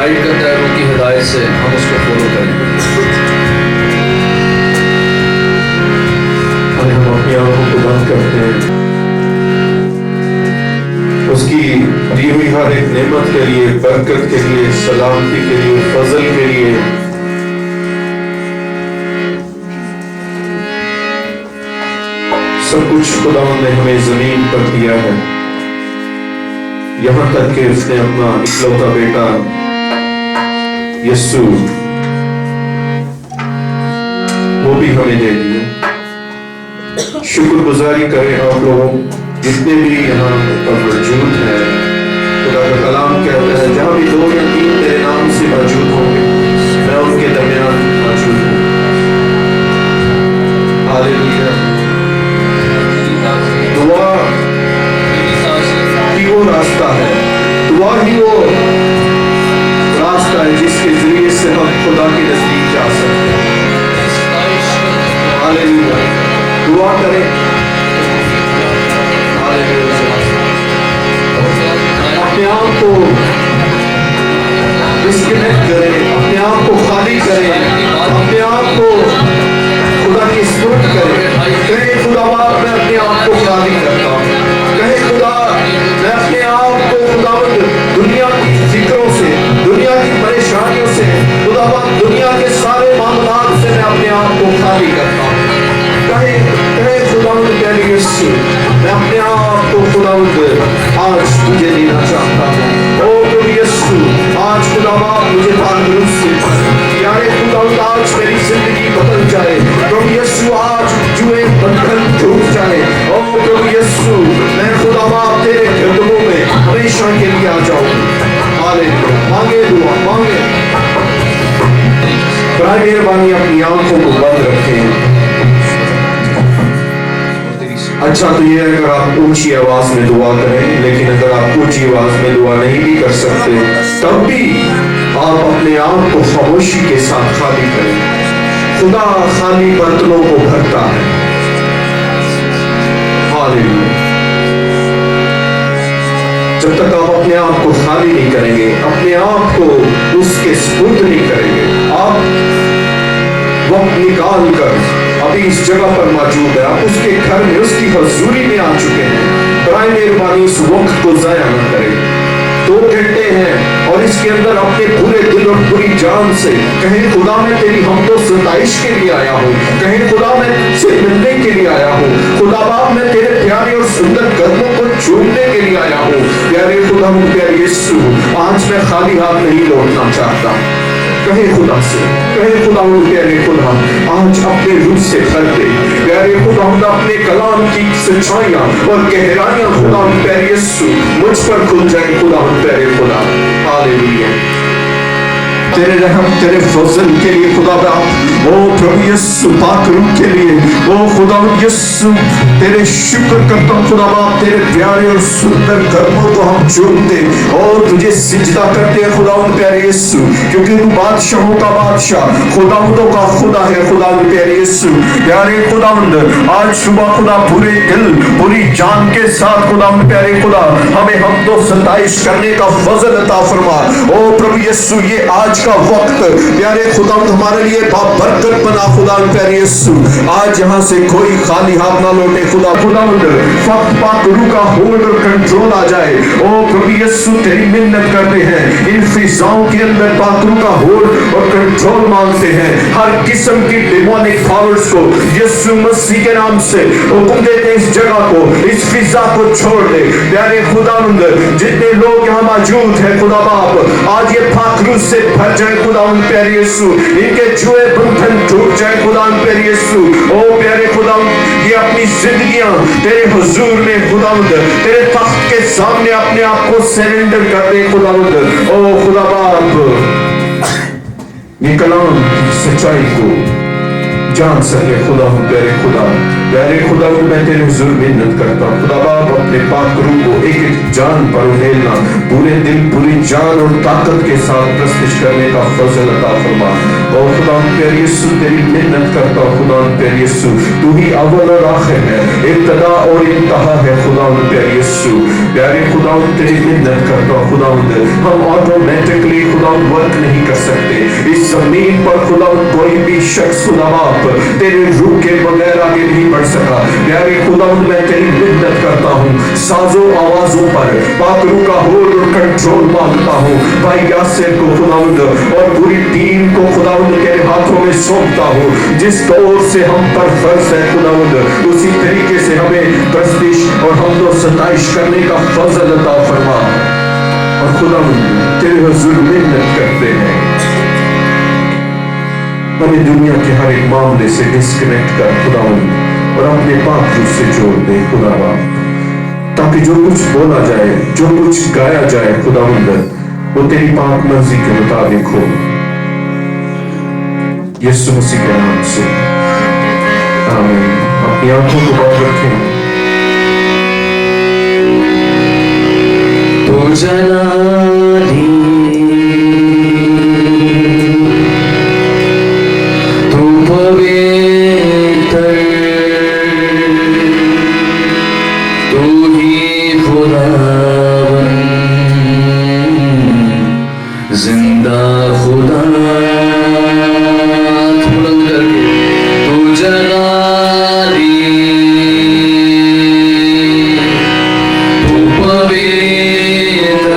Guide करता है, उनकी हिदायत से हम उसको फॉलो करें। और हम अपनी आंखों को बंद करते हैं उसकी दी हुई हर एक नेमत के लिए, बरकत के लिए, सलामती के लिए, फजल के लिए। सब कुछ खुदावंद ने हमें जमीन पर दिया है, यहां तक कि उसने अपना इकलौता बेटा यीशु वो भी हमें दे दिया। शुक्रगुजारी करें आप लोगों जितने भी यहाँ पर मौजूद हैं। खुदा का कलाम कहता है जहां भी 2 या 3 तेरे नाम से मौजूद होंगे, मैं उनके दरमियान मौजूद हूँ। हालेलुया। दुआ ही वो रास्ता है, दुआ ही वो रास्ता है जिसके जरिए से हम खुदा के नजदीक जा सकते हैं। हालेलुया। दुआ करें, अपने आप को डिस्कनेक्ट करें, अपने आप को खाली करें, अपने आप को खुदा की स्पुर्द करें। कहे खुदावा मैं अपने आप को खाली करता हूँ, कहे खुदा मैं अपने आप को खुदावंद दुनिया की फिक्रों से, दुनिया की परेशानियों से, खुदावा दुनिया के सारे मामलात से मैं अपने आप को खाली करता हूँ। कहे खुदावंद प्यारे यीशु मैं अपने आप को खुदावंद आज तुझे देना चाहता हूँ। ओ प्रभु यीशु आज खुदावा मुझे पाक से प्यारे खुदावंद आज मेरी जिंदगी बदल जाए। प्रभु यीशु आज जुए बंधन टूट जाए। ओ प्रभु यीशु मैं खुदावा तेरे कदमों में हमेशा के लिए आ जाऊँ। हालेलुया। मांगे दुआ मांगे। बराए मेहरबानी अपनी आंखों को बंद रखें। अच्छा तो ये अगर आप ऊंची आवाज में दुआ करें, लेकिन अगर आप ऊंची आवाज में दुआ नहीं भी कर सकते तब भी आप अपने आप को खामोशी के साथ खाली करें। खुदा खाली बर्तनों को भरता है। हालेलुया। जब तक आप अपने आप को खाली नहीं करेंगे, अपने आप को उसके सुपुर्द नहीं करेंगे, आप वक्त निकाल कर अभी इस जगह पर मौजूद है, आप उसके घर में उसकी हजूरी में आ चुके हैं। बराए मेहरबानी इस वक्त को जाया न करें। 2 घंटे हैं और इसके अंदर अपने पूरे दिल और पूरी जान से कहें खुदा मैं तेरी हमदो सताइश के लिए आया हूँ, कहें खुदा मैं तुझसे मिलने के लिए आया हूँ, खुदा बाप मैं तेरे प्यारे और सुंदर कदमों को चूमने के लिए आया हूँ। प्यारे खुदा प्यारे यीशु आज मैं खाली हाथ नहीं लौटना चाहता। कहे खुदा से, कहे खुदा प्यारे खुदा आज अपने रूप से भर दे। प्यारे खुदा अपने कलाम की सच्चाइयां और गहराइयां खुदा प्यारे यीशु मुझ पर खुल जाए। खुदा प्यारे खुदा हालेलुया। तेरे रहम तेरे फजल के लिए खुदा बाप ओ प्रभु यीशु पाक रूह के लिए ओ खुदा यीशु तेरे शुक्र करता हूं खुदा बाप तेरे प्यारे और सुंदर कर्मों को हम चूमते और तुझे सिजदा करते हैं खुदा प्यारे यीशु, क्योंकि तू बादशाहों का बादशाह खुदावंदों का खुदा है। खुदा प्यारे यीशु प्यारे खुदावंद आज सुबह खुदा पूरे दिल पूरी जान के साथ खुदा प्यारे खुदा हमें हम तो सताइश करने का फजल अता फरमा। ओ प्रभु यीशु ये आज का वक्त प्यारे खुदावंद हमारे लिए बरकत बना। खुदा प्यारे यीशु आज यहाँ से कोई खाली हाथ ना लौटे। खुदा खुदावंद फक्त पाक रूह का होल्ड और कंट्रोल आ जाए। ओ प्रभु यीशु तेरी मिन्नत करते हैं, इन फिजाओं के अंदर पाक रूह का होल्ड और कंट्रोल मांगते हैं। हर किस्म की डिमोनिक पावर्स को यीशु मसीह के नाम से हुक्म देते हैं इस जगह को, इस फिजा को छोड़ दे। प्यारे खुदावंद जितने लोग यहाँ मौजूद हैं खुदा बाप आज ये पाक रूह से भर जाए। खुदा प्यारे यीशु इनके जुए बंधन टूट जाए। खुदा प्यारे यीशु ओ प्यारे खुदा ये अपनी जिंदगियां तेरे हुजूर में खुदावंद तेरे तख्त के सामने अपने आप को सरेंडर कर दे। खुदावंद ओ खुदा बाप ये कलाम सच्चाई को जान सके खुदा हूँ प्यारे खुदा को मैं तेरे हुजूर मिन्नत करता हूँ खुदा बाप अपने पाक रूह को एक एक जान पर उड़ेलना पूरे दिल पूरी जान और ताकत के साथ प्रस्तुत करने का फजल अता फरमा और खुदा प्यारे यीशु तेरी मिन्नत करता हूँ खुदा प्यारे यीशु तू ही अव्वल और आखिर है इब्तदा और इंतहा है खुदा प्यारे यीशु प्यारे खुदा तेरी मिन्नत करता हूँ खुदा हम ऑटोमेटिकली खुदा वर्क नहीं कर सकते इस जमीन पर खुदा कोई भी शख्स खुदा बाप तेरे रूह के बगैर आगे नहीं बढ़ सका प्यारे खुदा मैं तेरी मिन्नत करता हूँ साजो आवाजों पर पाक रूह का होल्ड और कंट्रोल मांगता हूँ भाई यासिर को खुदा और पूरी टीम को खुदा तेरे हाथों में सौंपता हूँ जिस दौर से हम पर फर्ज है खुदा उसी तरीके से हमें प्रस्तिश और हम तो सताइश करने का फजल अता फरमा और खुदा तेरे हुजूर मिन्नत करते हैं हमें दुनिया के हर एक मामले से डिस्कनेक्ट कर खुदा और अपने पाक रूह से जोड़ दे खुदा ताकि जो कुछ बोला जाए जो कुछ गाया जाए खुदा वो तेरी पाक मर्जी के मुताबिक हो यीशु मसीह के नाम से आमीन अपनी आंखों को बंद रखें तो जना जिंदा खुदा बुलंद करके तू जलाली तू पवित्र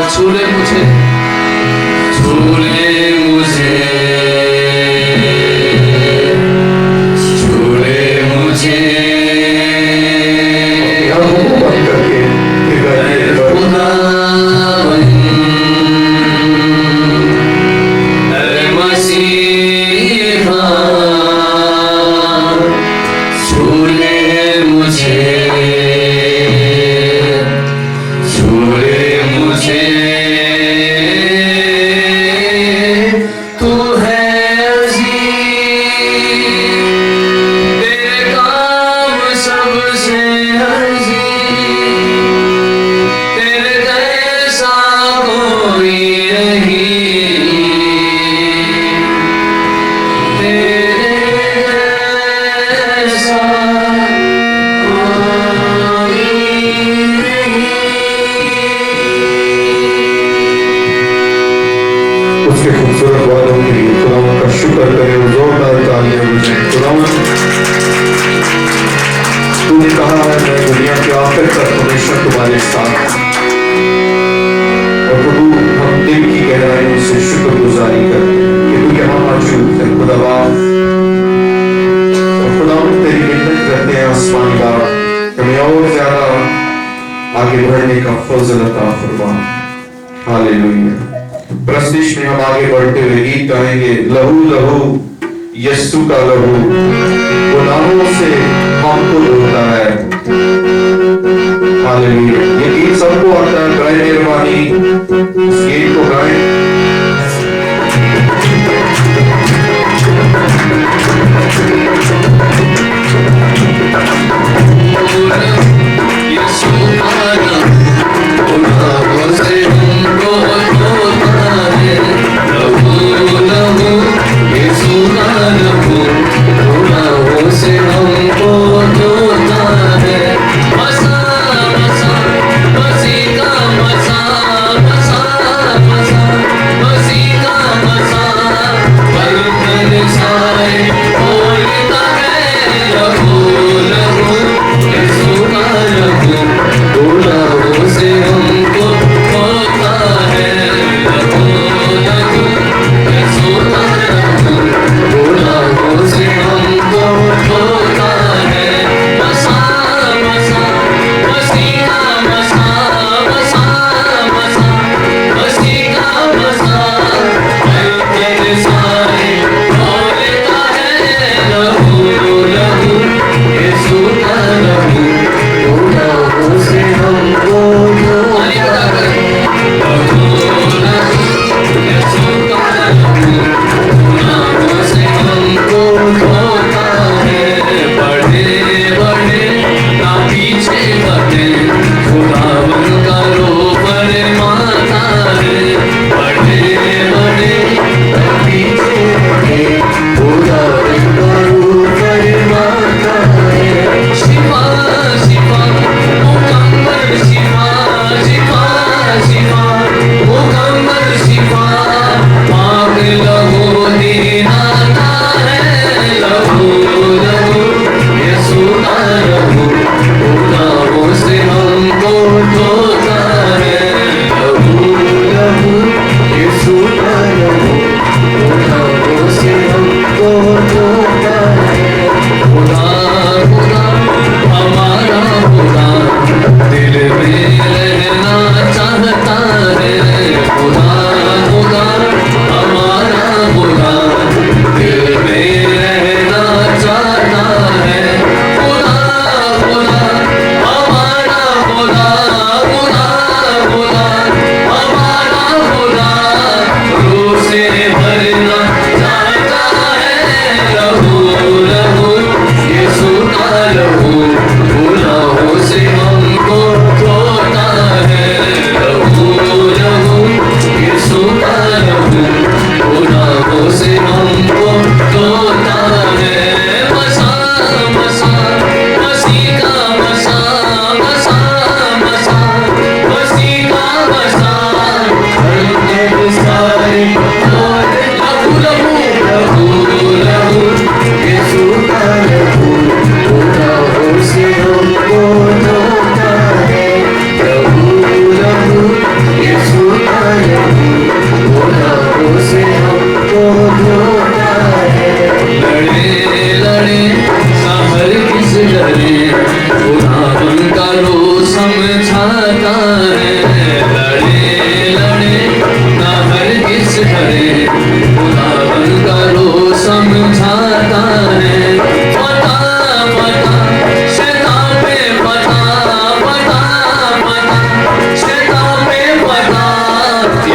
छू ले मुझे, छू ले मुझे, छू ले मुझे। आंखों को बंद करके फिर गाइए। खुदावन ऐ मसीहा छू ले मुझे, छू ले मुझे। तू है अजीज, तेरे काम सबसे अजीज, तेरे जैसा कोई नहीं, तेरे जैसा कोई नहीं। उसके खूबसूरत वादों के लिए खुदावन का शुक्र करें और जोरदार तालियां बजाएं। खुदावन, तूने कहा है मैं दुनिया के आखिर तक हमेशा तुम्हारे साथ हूं। और प्रभु, हम दिल की गहराइयों से शुक्रगुजारी करते हैं कि तू यहाँ मौजूद है खुदावा। और खुदावन, तेरी मिन्नत करते हैं आसमानी बाप, हमें और ज्यादा आगे बढ़ने का फजल अता फरमा। हालेलुया। प्रस्तिश में हम आगे बढ़ते हुए गीत गाएंगे, लहू लहू यस्सु का लहू गुनाहों से हमको धोता है। हालेलुया। ये गीत सबको आता है, गाए मेहरबानी इस गीत को गाएं। यीशु आना गुनाहों से हमको धोता है, लहू लहू यीशु का लहू गुनाहों से हमको धोता है। मसा मसा मसीह का मसा मसा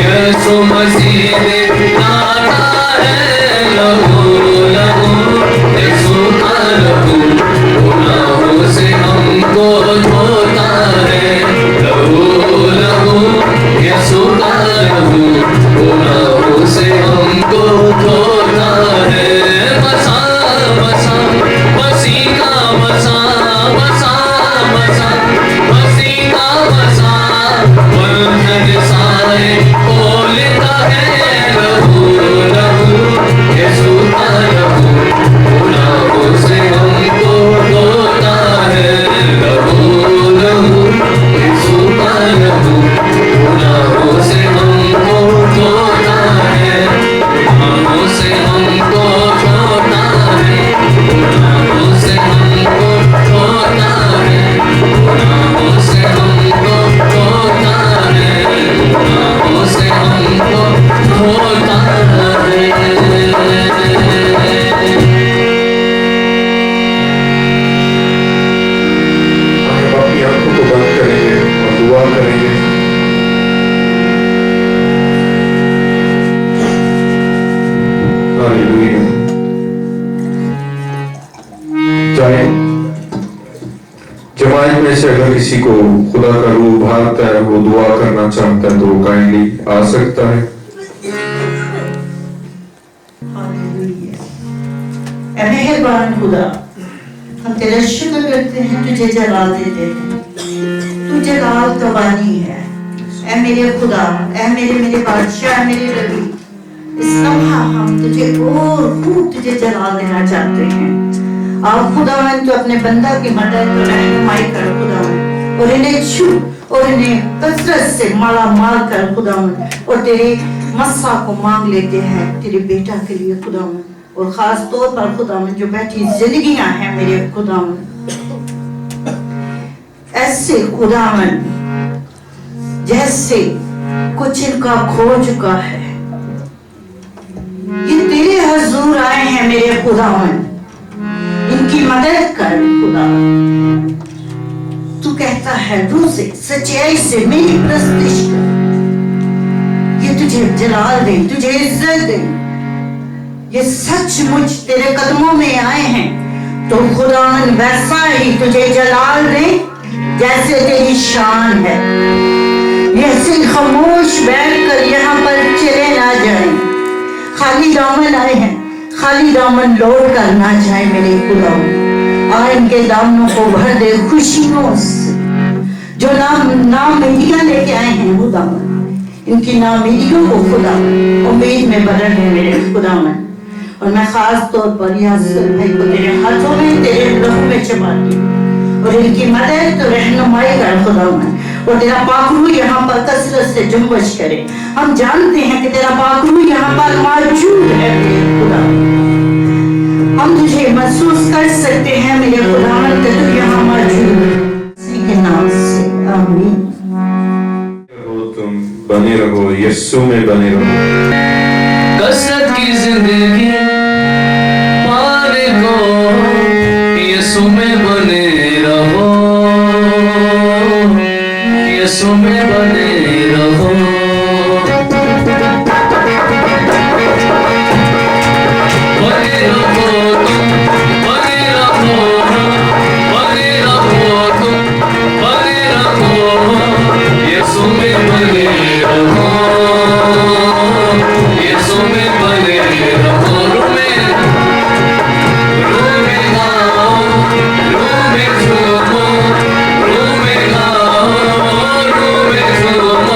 यीशु मसीह ने लाना है लहू लहू यीशु का लहू गुनाहों से हमको धोता है लहू लहू यीशु का लहू गुनाहों से हमको धोता है मसा मसा मसीह का मसा मसा मसा मसीह का मसा बंधन सारे खोलता है लहू लहू यीशु का लहू गुनाहों से हमको धोता है लहू लहू यीशु का लहू गुनाहों से हमको धोता है गुनाहों से हमको धोता है गुनाहों से हमको धोता है गुनाहों से हमको धोता है गुनाहों से हमको धोता है। हम अपनी आंखों को बंद करेंगे और दुआ करेंगे। हालेलुया। चाहे जमात में से अगर किसी को खुदा का रूह भागता है, वो दुआ करना चाहता है, तो वो काइंडली आ सकता है। हालेलुया। ऐ मेहरबान खुदा, हम तेरा शुक्र करते हैं, तुझे जलाल देते हैं। तू जलाल तो वाली है। ऐ मेरे खुदा, ऐ मेरे बादशाह, ऐ मेरे रबी, इस लम्हा हम तुझे और खूब तुझे जलाल देना चाहते हैं। आप खुदावन तो अपने बंदा की मदद और रहनुमाई कर खुदावन, और इन्हें छू और इन्हें कसरत से माला माल कर खुदावन, और तेरे मस्सा को मांग लेते हैं तेरे बेटा के लिए खुदावन, और खास तौर पर खुदावन जो बैठी जिंदगियां हैं मेरे खुदावन, ऐसे खुदावन जैसे कुछ इनका खो चुका है, ये तेरे हजूर आए हैं मेरे खुदावन, इनकी मदद कर खुदावन। तू कहता है रूह से सच्चाई से मेरी प्रस्तुति कर, ये तुझे जलाल दे, तुझे इज्जत दे, ये सचमुच तेरे कदमों में आए हैं, तो खुदावन वैसा ही तुझे जलाल दे जैसे तेरी शान है। ऐसे खामोश बैठकर यहाँ पर चले ना जाएं, खाली दामन आए हैं, खाली दामन लौट कर ना जाए मेरे खुदावन। आ इनके दामनों को भर दे खुशियों से, जो नामीदियां लेके आए हैं खुदावन, इनकी नामीदियों को खुदावन उम्मीद में बदल है मेरे खुदावन। और मैं खास तौर पर यासिर भाई को तेरे हाथों में तेरे लहू में चबाती हूँ, और इनकी मदद तो रहनुमाई कर खुदावन, और तेरा पाखरू यहाँ पर कसरत से जुम्बश करे। हम जानते हैं कि तेरा पाखरू यहाँ पर मौजूद है मेरे खुदावन, हम तुझे महसूस कर सकते हैं मेरे खुदावन कि तू यहाँ मौजूद है। इसी के नाम से आमीन। तुम बने रहो, यीशु में बने रहो। कसरत की जिंदगी पाने को यीशु में बने रहो, यीशु में बने रहो। बने रहो तुम, बने रहो, बने रहो तुम, बने रहो, यीशु में बने रहो, यीशु में बने रहो। रूह में गाओ, रूह में झूमो, रूह में गाओ, रूह में झूमो,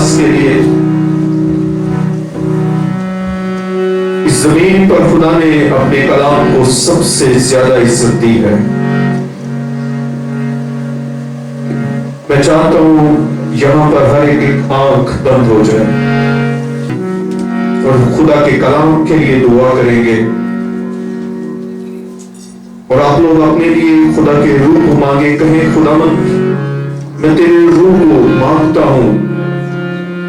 विश्वास के लिए इस जमीन पर खुदा ने अपने कलाम को सबसे ज्यादा इज्जत दी है। मैं चाहता हूं यहां पर हर एक आंख बंद हो जाए और खुदा के कलाम के लिए दुआ करेंगे। और आप लोग अपने लिए खुदा के रूह को मांगे, कहें खुदावंद मैं तेरे रूह को मांगता हूं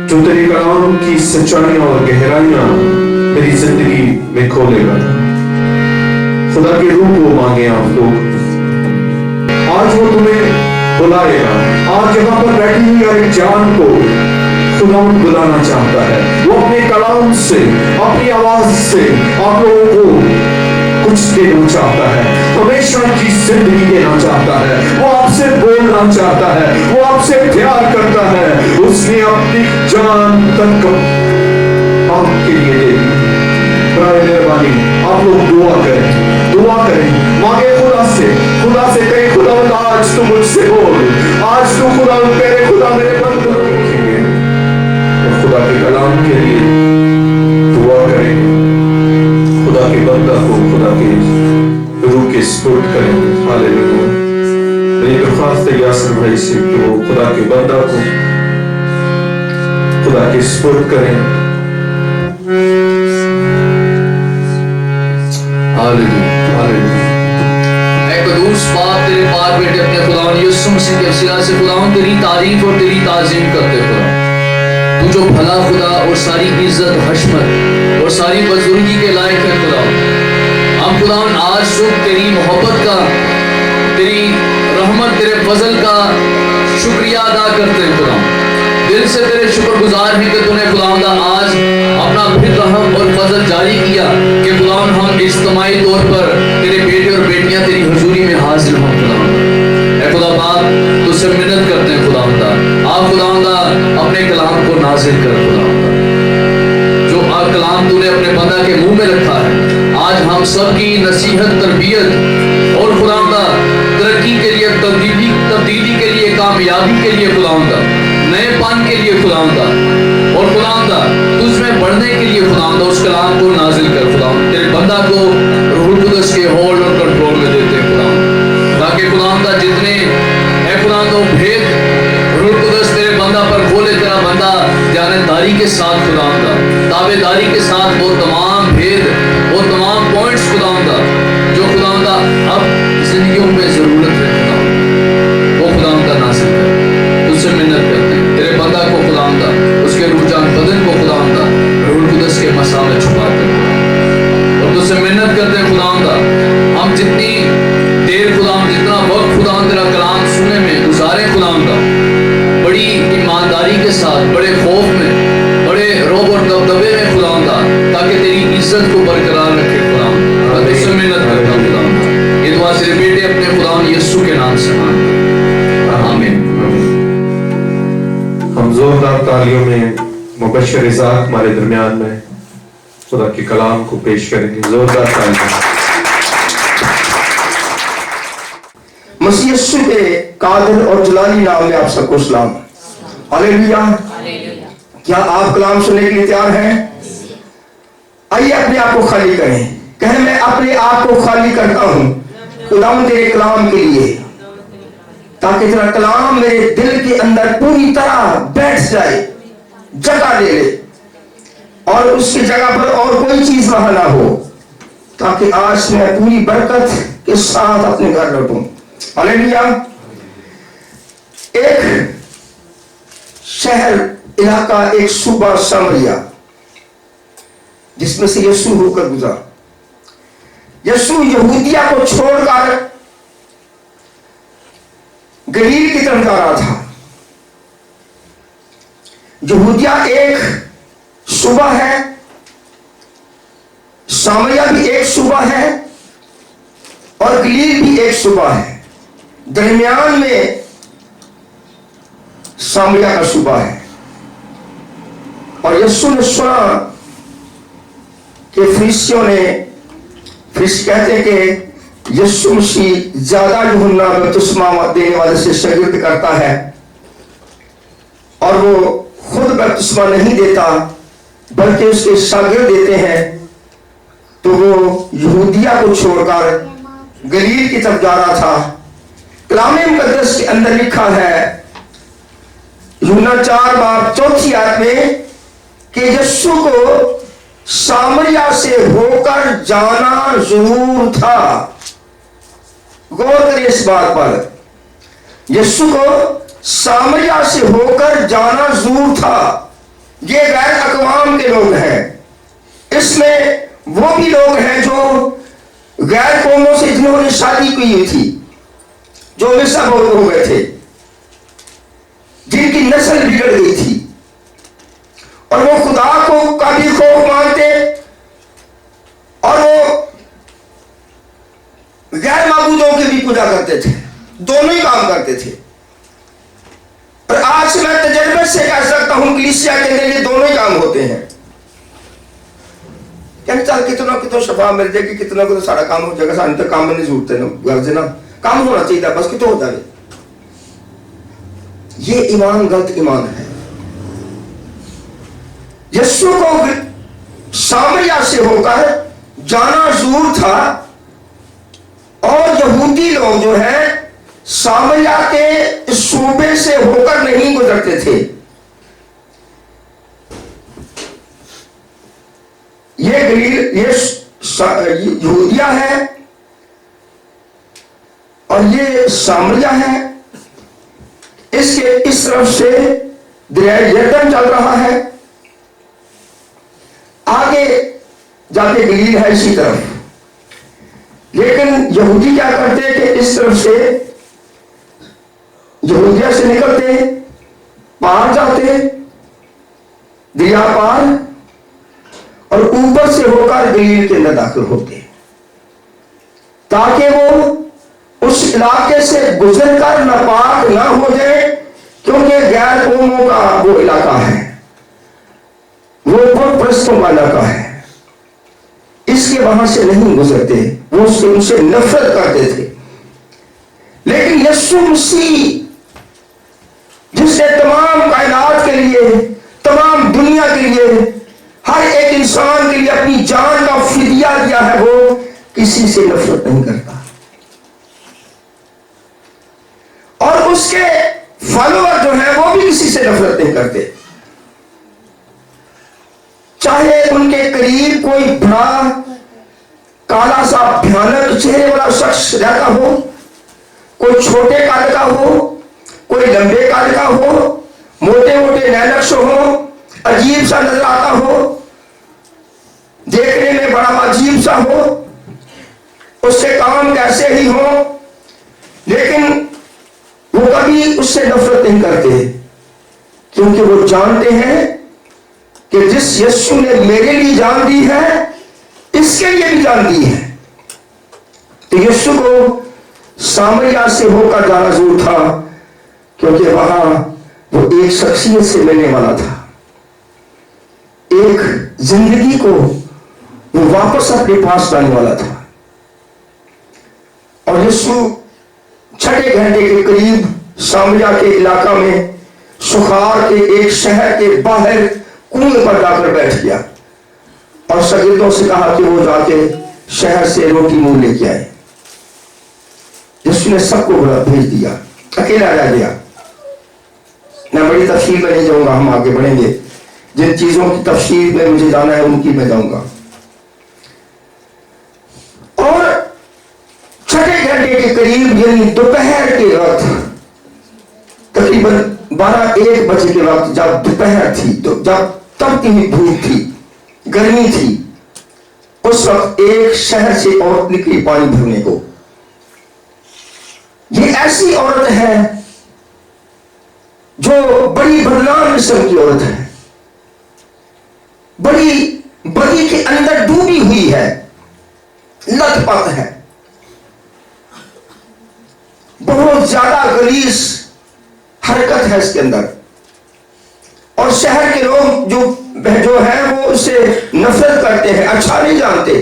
जो तेरे कलाम की सच्चाइयां और गहराइयां मेरी जिंदगी में खोलेगा। खुदा के रूह को मांगे आप लोग। आज वो तुम्हें बुलाएगा। आज यहाँ पर बैठी हुई हर एक जान को खुदावंद बुलाना चाहता है। वो अपने कलाम से, अपनी आवाज से आप लोगों को कुछ देना चाहता है, हमेशा की जिंदगी देना चाहता है। वो आपसे बोलना चाहता है, वो आपसे प्यार करता है। उसने अपनी जान तक आपके लिए दे दी। मेहरबानी आप लोग दुआ करें, दुआ करें, मांगे खुदा से कहीं खुदावंद आज तू मुझसे बोल, आज तू खुदा मेरे खुदा मेरे बंद रखेंगे। तो खुदा के कलाम के लिए दुआ करेंगे, खुदा के बंदा को खुदा के रूह के स्पुर्द करेंगे। हालेलुया। मेरी दरख्वास्त है यासर भाई से कि वो खुदा के बंदा को खुदा के स्पुर्द करें। Hallelujah, hallelujah. ऐ कदूस बाप तेरे पाक बेटे अपने खुदावंद यीशु मसीह के वसीला से खुदावंद तेरी तारीफ और तेरी ताज़ीम करते खुदा। तू जो भला खुदा और सारी इज्जत हशमत और सारी बुजुर्गी के लायक है खुदा। हम खुदावंद आज सुख तेरी मोहब्बत का, तेरी रहमत, तेरे फजल का शुक्रिया अदा करते हैं खुदा। दिल से तेरे शुक्रगुजार हैं कि तूने खुदावंद आज अपना फिर रहम और फजल जारी किया कि खुदावंद हम इज्तिमाई तौर पर तेरे बेटे और बेटियां तेरी हुजूरी में हाजिर हों खुदावंद। ऐ खुदा बाप तुझसे मिन्नत करते हैं खुदावंद, आप खुदावंद अपने कलाम को नाज़िल कर खुदावंद। जो कलाम तूने अपने बंदा के मुंह में रखा है, आज हम सब की नसीहत, तरबियत और खुदावंद तरक्की के लिए, तब्दीली के लिए, कामयाबी के लिए खुदावंद, नएपन के लिए खुदावंद और खुदावंद तुझमें बढ़ने के लिए खुदावंद उस कलाम को नाजिल कर खुदावंद। तेरे बंदा को रूह कुदस के होल्ड और कंट्रोल में देते हैं खुदावंद, ताकि खुदावंद जितने है खुदावंद भेद रूह कुदस तेरे बंदा पर खोले, तेरा बंदा ध्यानदारी के साथ खुदावंद, ताबेदारी के साथ वो तमाम भेद, वो तमाम पॉइंट्स खुदावंद जो खुदावंद अब जिंदगियों में जरूरत है खुदावंद, वो खुदावंद नाज़िल कर। तुझसे मिन्नत करते हैं तेरे बंदा को खुदावंद, उसके रूजान बदन को खुदावंद रूह कुदस के मसा में छुपाते हैं। और तुझसे मिन्नत करते हैं खुदावंद, हम जितनी देर खुदावंद, जितना वक्त खुदावंद तेरा कलाम सुनने में गुजारे खुदावंद, बड़ी ईमानदारी के साथ, बड़े खौफ में, बड़े रौब और दबदबे में खुदावंद, ताकि तेरी इज्जत को बरकरार रखे खुदावंद। तुझसे मिन्नत करता हूं खुदावंद, ये दुआ तेरे बेटे अपने खुदावंद यीशु के नाम से मांगते हैं, आमीन। हम जोरदार तालियों में मुबश्शिर इज़ाक हमारे दरमियान में खुदा के कलाम को पेश करेंगे। जोरदार तालियां। मसीह यीशु के कादिर और जलाली नाम में आप सबको सलाम। हालेलुया। क्या आप कलाम सुनने के लिए तैयार हैं? आइए अपने आप को खाली करें, कहें मैं अपने आप को खाली करता हूं खुदावंद तेरे कलाम के लिए, ताकि तेरा कलाम मेरे दिल के अंदर पूरी तरह बैठ जाए, जगह ले ले, और उसकी जगह पर और कोई चीज वहां ना हो, ताकि आज मैं पूरी बरकत के साथ अपने घर लौटूं। हालेलुया। एक शहर, इलाका, एक सूबा सामरिया, जिसमें से यीशु होकर गुजरा। यीशु यहूदिया को छोड़कर गलील की तरफ जा रहा था। यहूदिया एक सूबा है, सामरिया भी एक सूबा है, और गलील भी एक सूबा है। दरमियान में सामरिया का सूबा है। और यीशु ने सुना कि फरीसियों ने, फरीसी कहते हैं कि यीशु मसीह ज्यादा यूहन्ना बपतिस्मा देने वाले से शागिर्द करता है, और वो खुद बपतिस्मा नहीं देता बल्कि उसके शागिर्द देते हैं, तो वो यहूदिया को छोड़कर गलील की तरफ जा रहा था। कलाम मुकद्दस के अंदर लिखा है यूहन्ना 4:4 में कि यीशु को सामरिया से होकर जाना जरूर था। गौर करिए इस बात पर, यीशु को सामरिया से होकर जाना जरूर था। ये गैर अक़वाम के लोग हैं, इसमें वो भी लोग हैं जो गैर कौमों से जिन्होंने शादी की हुई थी, जो मिस्र हो गए थे, जिनकी नस्ल बिगड़ गई थी और वो खुदा को का भी खौफ मानते और वो गैर माबूदों की भी पूजा करते थे। दोनों ही काम करते थे। और आज मैं तजर्बे से कह सकता हूं कलीसिया के अंदर ये दोनों ही काम होते हैं। चल कितना कितना शफा मिल जाएगी, कितना को तो सारा काम हो जाएगा, सारे तो काम में नहीं जरूरत है ना, घर से ना काम होना चाहिए बस कितना होता है। ये ईमान गलत ईमान है। यीशु को सामरिया से होकर जाना जरूर था और यहूदी लोग जो है सामरिया के सूबे से होकर नहीं गुजरते थे। ये गलील, ये यहूदिया है और ये सामरिया है। इसके इस तरफ से दरिया यरदन चल रहा है, आगे जाके गलील है इसी तरफ। लेकिन यहूदी क्या करते कि इस तरफ से यहूदिया से निकलते, पार जाते दरिया पार और ऊपर से होकर गलील के अंदर दाखिल होते, ताकि वो उस इलाके से गुजरकर नापाक ना हो जाए, क्योंकि गैर कौमों का वो इलाका है, वो बुत परस्तों का इलाका है। इसके वहां से नहीं गुजरते, वो उनसे नफरत करते थे। लेकिन यीशु मसीह जिसने तमाम कायनात के लिए, तमाम दुनिया के लिए, हर एक इंसान के लिए अपनी जान का फिदिया दिया है, वो किसी से नफरत नहीं करता और उसके फॉलोअर जो है वो भी किसी से नफरत नहीं करते। चाहे उनके करीब कोई बड़ा काला सा भयानक चेहरे वाला शख्स रहता हो, कोई छोटे काल का हो, कोई लंबे काल का हो, मोटे मोटे नैनक्श हो, अजीब सा नजर आता हो, देखने में बड़ा अजीब सा हो, उससे काम कैसे ही हो, लेकिन वो कभी उससे नफरत नहीं करते, क्योंकि वो जानते हैं कि जिस यीशु ने मेरे लिए जान दी है, इसके लिए भी जान दी है। तो यीशु को सामरिया से होकर जाना जरूर था, क्योंकि वहां वो एक शख्सियत से मिलने वाला था, एक जिंदगी को वो वापस अपने पास लाने वाला था। और यीशु 6 घंटे के करीब सामरिया के इलाका में सुखार के एक शहर के बाहर कुएं पर जाकर बैठ गया और शागिर्दों से कहा कि वो जाके शहर से रोटी मूंग लेके आए। यीशु ने सबको भेज दिया, अकेला रह गया। मैं बड़ी तफसील में नहीं जाऊंगा, हम आगे बढ़ेंगे, जिन चीजों की तफसील में मुझे जाना है उनकी मैं जाऊंगा। और 6 घंटे के करीब यानी दोपहर के वक्त, तकरीबन 12-1 बजे के वक्त, जब दोपहर थी, तो जब तब हुई धूप थी, गर्मी थी, उस वक्त एक शहर से औरत निकली पानी भरने को। ये ऐसी औरत है जो बड़ी बदनाम किस्म की औरत है, बड़ी बदी के अंदर डूबी हुई है, लथपथ है, बहुत ज्यादा गलीस हरकत है इसके अंदर। और शहर के लोग जो है वो उससे नफरत करते हैं, अच्छा नहीं जानते।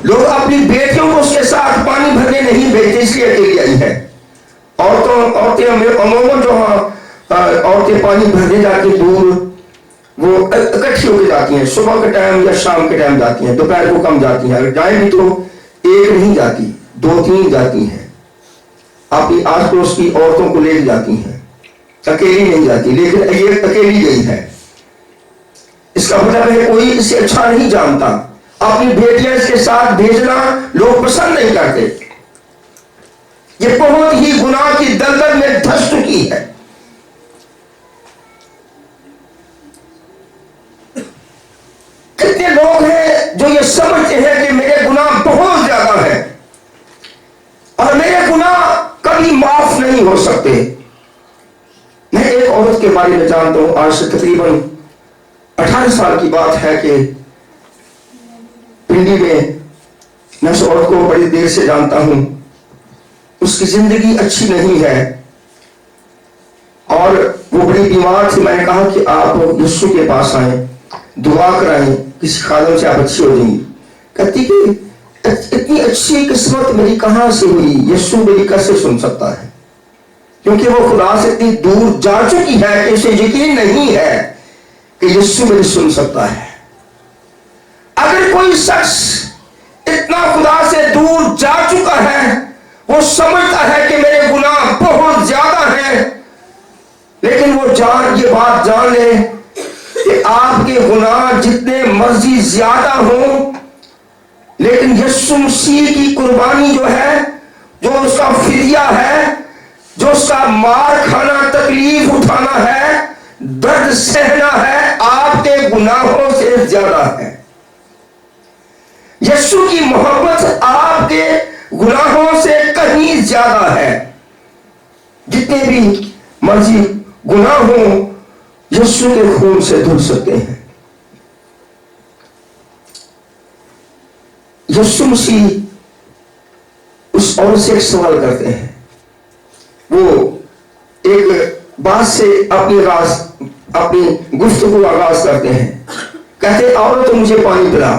लोग अपनी बेटियों को उसके साथ पानी भरने नहीं भेजते, इसलिए अकेली आई है। औरतें अमूमन जो औरतें पानी भरने जाती दूर, वो इकट्ठी होकर जाती हैं, सुबह के टाइम या शाम के टाइम जाती हैं, दोपहर को कम जाती हैं। अगर जाए भी तो एक नहीं जाती, 2-3 जाती हैं, अपनी आस पड़ोस की औरतों को लेकर जाती हैं, अकेली नहीं जाती। लेकिन ये अकेली गई है, इसका मतलब है कोई इसे अच्छा नहीं जानता। अपनी बेटियां इसके साथ भेजना लोग पसंद नहीं करते। ये बहुत ही गुनाह की दलदल में धंस चुकी है। कितने लोग हैं जो ये समझते हैं कि मेरे गुनाह बहुत ज्यादा है और मेरे गुनाह कभी माफ नहीं हो सकते। मैं एक औरत के बारे में जानता हूं, आज से तकरीबन 18 साल की बात है कि पिंडी में मैं उस औरत को बड़ी देर से जानता हूं। उसकी जिंदगी अच्छी नहीं है और वो बड़ी बीमार थी। मैंने कहा कि आप यीशु के पास आए, दुआ कराएं, किसी खादम से आप अच्छी हो जाएंगी। कहती कि इतनी अच्छी किस्मत मेरी कहां से हुई, यीशु मेरी कैसे सुन सकता है? क्योंकि वो खुदा से इतनी दूर जा चुकी है कि उसे यकीन नहीं है कि यीशु मेरी सुन सकता है। अगर कोई शख्स इतना खुदा से दूर जा चुका है, वो समझता है कि मेरे गुनाह बहुत ज्यादा हैं, लेकिन वो ये बात जान ले कि आपके गुनाह जितने मर्जी ज्यादा हो, लेकिन यीशु मसीह की कुर्बानी जो है, जो उसका फिदिया है, जो उसका मार खाना, तकलीफ उठाना है, दर्द सहना है, आपके गुनाहों से ज्यादा है। यीशु की मोहब्बत आपके गुनाहों से कहीं ज्यादा है। जितने भी मर्जी गुनाह हो, यीशु के खून से धुल सकते हैं। यीशु मसीह उस औरत से एक सवाल करते हैं। वो एक बात से अपनी गुफ्तगू आगाज करते हैं। कहते औरत तो मुझे पानी पिला।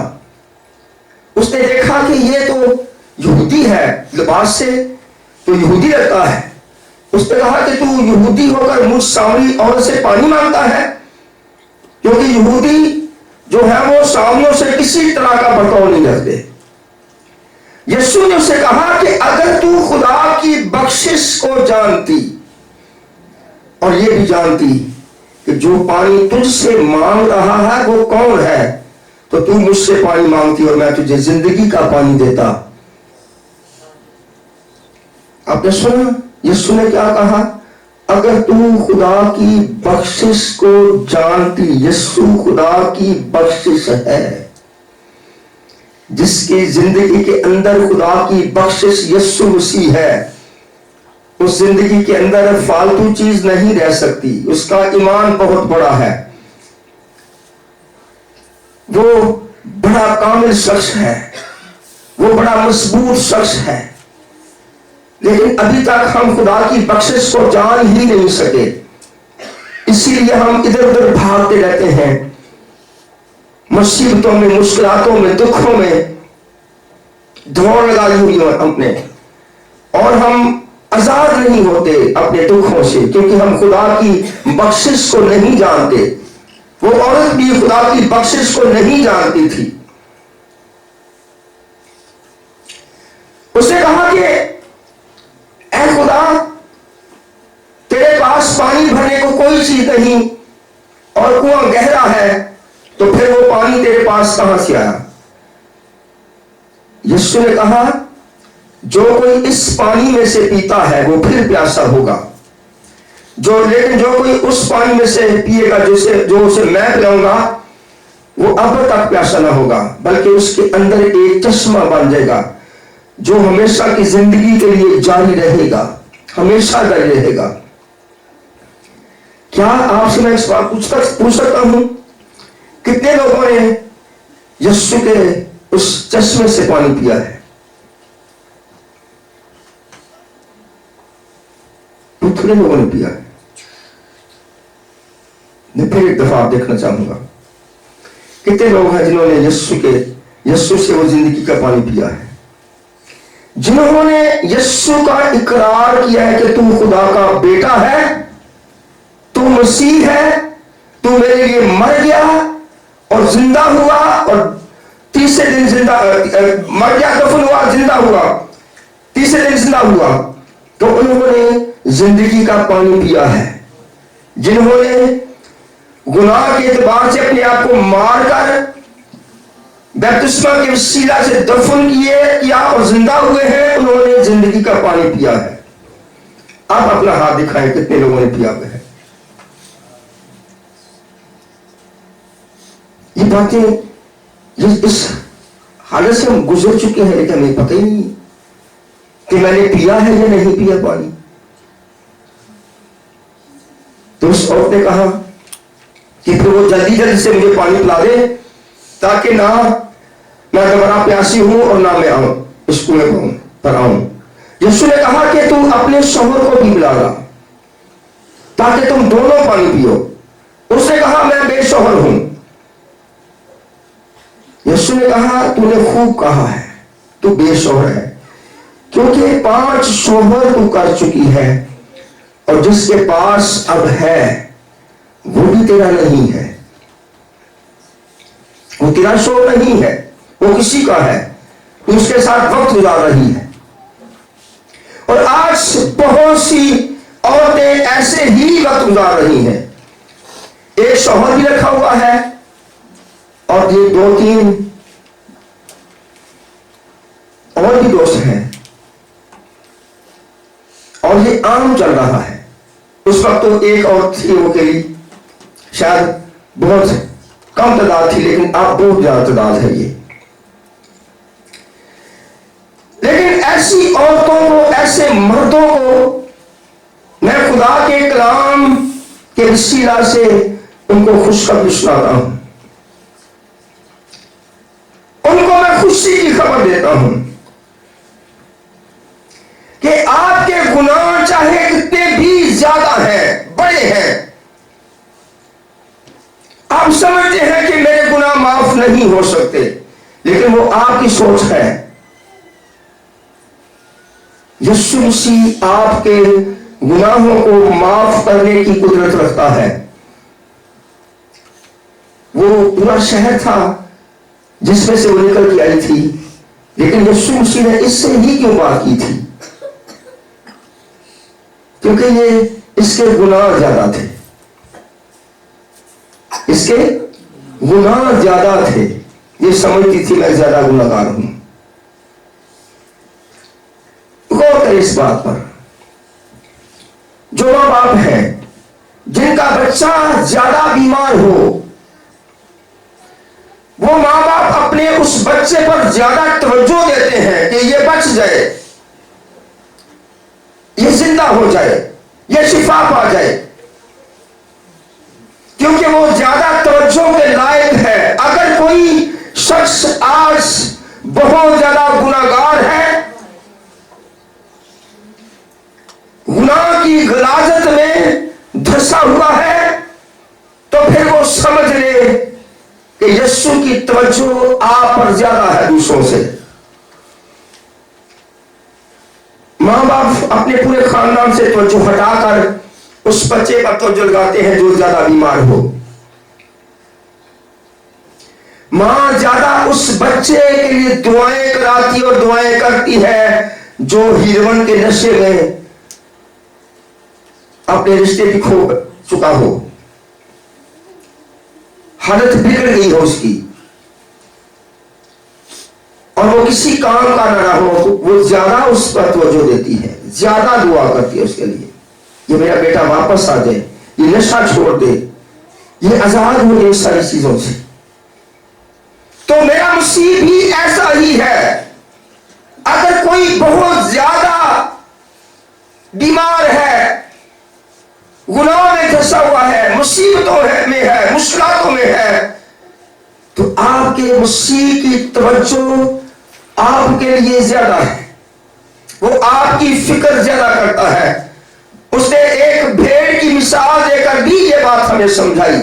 उसने देखा कि ये तो यहूदी है, लिबास से तो यहूदी लगता है। उसने कहा कि तू यहूदी होकर मुझ सामरी औरत से पानी मांगता है? क्योंकि यहूदी जो है वो सामरियों से किसी तरह का बर्ताव नहीं करते। यीशु ने उसे कहा कि अगर तू खुदा की बख्शिश को जानती और ये भी जानती कि जो पानी तुझसे मांग रहा है वो कौन है, तो तू मुझसे पानी मांगती और मैं तुझे जिंदगी का पानी देता। आपने सुना यीशु ने क्या कहा? अगर तू खुदा की बख्शिश को जानती। यीशु खुदा की बख्शिश है। जिसकी जिंदगी के अंदर खुदा की बख्शिश यीशु मसीह है, उस जिंदगी के अंदर फालतू चीज नहीं रह सकती। उसका ईमान बहुत बड़ा है, वो बड़ा कामिल शख्स है, वो बड़ा मजबूत शख्स है। लेकिन अभी तक हम खुदा की बख्शिश को जान ही नहीं सके, इसीलिए हम इधर उधर भागते रहते हैं, मुसीबतों में, मुश्किलातों में, दुखों में दौड़ लगाई हुई है अपने, और हम आजाद नहीं होते अपने दुखों से, क्योंकि हम खुदा की बख्शिश को नहीं जानते। वो औरत भी खुदा की बख्शिश को नहीं जानती थी। उसने कहा कि ऐ खुदा, तेरे पास पानी भरने को कोई चीज नहीं और कुआं गहरा है, तो फिर वो पानी तेरे पास कहां से आया? यीशु ने कहा, जो कोई इस पानी में से पीता है वो फिर प्यासा होगा, लेकिन जो कोई उस पानी में से पिएगा जो उसे मैं पिलाऊंगा, वो अब तक प्यासा ना होगा, बल्कि उसके अंदर एक चश्मा बन जाएगा जो हमेशा की जिंदगी के लिए जारी रहेगा, हमेशा जारी रहेगा। क्या आपसे मैं इस बात पूछ सकता हूं, कितने लोगों ने यीशु के उस चश्मे से पानी पिया है? थोड़े लोगों ने पिया है। मैं फिर एक दफा आप देखना चाहूंगा, कितने लोग हैं जिन्होंने यीशु से वो जिंदगी का पानी पिया है, जिन्होंने यीशु का इकरार किया है कि तू खुदा का बेटा है, तू मसीह है, तू मेरे लिए मर गया और जिंदा हुआ, और तीसरे दिन जिंदा मर गया, दफन हुआ, जिंदा हुआ, तीसरे दिन जिंदा हुआ। तो उन्होंने जिंदगी का पानी पिया है। जिन्होंने गुनाह के एतबार से अपने आप को मारकर बपतिस्मा के वसीला से दफन किया और जिंदा हुए हैं, उन्होंने जिंदगी का पानी पिया है। आप अपना हाथ दिखाएं, कितने लोगों ने पिया हुआ है? ये बातें इस हालत से हम गुजर चुके हैं, लेकिन हमें पता ही नहीं कि मैंने पिया है या नहीं पिया पानी। तो उस औरत ने कहा कि फिर वो जल्दी जल्दी से मुझे पानी पिला दे, ताकि ना मैं दोबारा प्यासी हूं और ना मैं आऊं इस कुएं पर आऊं। यीशु ने कहा कि तू अपने शौहर को भी बुला ला, ताकि तुम दोनों पानी पियो। उसने कहा मैं बेशौहर हूं। यीशु ने कहा तूने खूब कहा है, तू बेशौहर है, क्योंकि 5 शौहर तू कर चुकी है, और जिसके पास अब है वो भी तेरा नहीं है, वो तेरा शौहर नहीं है, वो किसी का है, तू उसके साथ वक्त गुजार रही है। और आज बहुत सी औरतें ऐसे ही वक्त गुजार रही हैं। एक शौहर भी रखा हुआ है और ये 2-3 और भी दोस्त हैं, और ये आम चल रहा है। उस वक्त तो एक औरत थी, वो के लिए शायद बहुत कम तादाद थी, लेकिन अब बहुत ज्यादा तादाद है ये। लेकिन ऐसी औरतों को, ऐसे मर्दों को मैं खुदा के कलाम के वसीला से उनको खुशखबरी सुनाता हूं, उनको मैं खुशी की खबर देता हूं कि आपके गुनाह चाहे कितने भी ज्यादा हैं, बड़े हैं, आप समझते हैं कि मेरे गुनाह माफ नहीं हो सकते, लेकिन वो आपकी सोच है। यीशु मसीह आपके गुनाहों को माफ करने की कुदरत रखता है। वो पूरा शहर था जिसमें से वो निकल के आई थी, लेकिन यीशु मसीह ने इससे ही क्यों बात की थी? क्योंकि ये इसके गुनाह ज्यादा थे, इसके गुनाह ज्यादा थे। ये समझती थी मैं ज्यादा गुनाहगार हूं। गौर करें इस बात पर। जो मां बाप हैं जिनका बच्चा ज्यादा बीमार हो, वो मां बाप अपने उस बच्चे पर ज्यादा तवज्जो देते हैं कि ये बच जाए, ये जिंदा हो जाए, ये शिफा पा जाए, क्योंकि वो ज्यादा तवज्जो के लायक है। अगर कोई शख्स आज बहुत ज्यादा गुनाहगार है, गुनाह की गलाजत में धंसा हुआ है, तो फिर वो समझ ले कि यीशु की तवज्जो आप पर ज्यादा है दूसरों से। मां बाप अपने पूरे खानदान से तवज्जो हटाकर उस बच्चे पर तवज्जो लगाते हैं जो ज्यादा बीमार हो। मां ज्यादा उस बच्चे के लिए दुआएं कराती और दुआएं करती है जो हीरोइन के नशे में अपने रिश्ते भी खो चुका हो, हालत बिगड़ गई हो उसकी, और वो किसी काम का ना हो, वो ज्यादा उस पर तवज्जो देती है, ज्यादा दुआ करती है उसके लिए, ये मेरा बेटा वापस आ जाए, ये नशा छोड़ दे, ये आजाद हो जाए सारी चीजों से। तो मेरा मसीह भी ऐसा ही है। अगर कोई बहुत ज्यादा बीमार है, गुनाह में फंसा हुआ है, मुसीबतों में है, मुश्किलों में है, तो आपके मसीह की तवज्जो आपके लिए ज्यादा है। वो आपकी फिक्र ज्यादा करता है। उसने एक भेड़ की मिसाल देकर भी ये बात हमें समझाई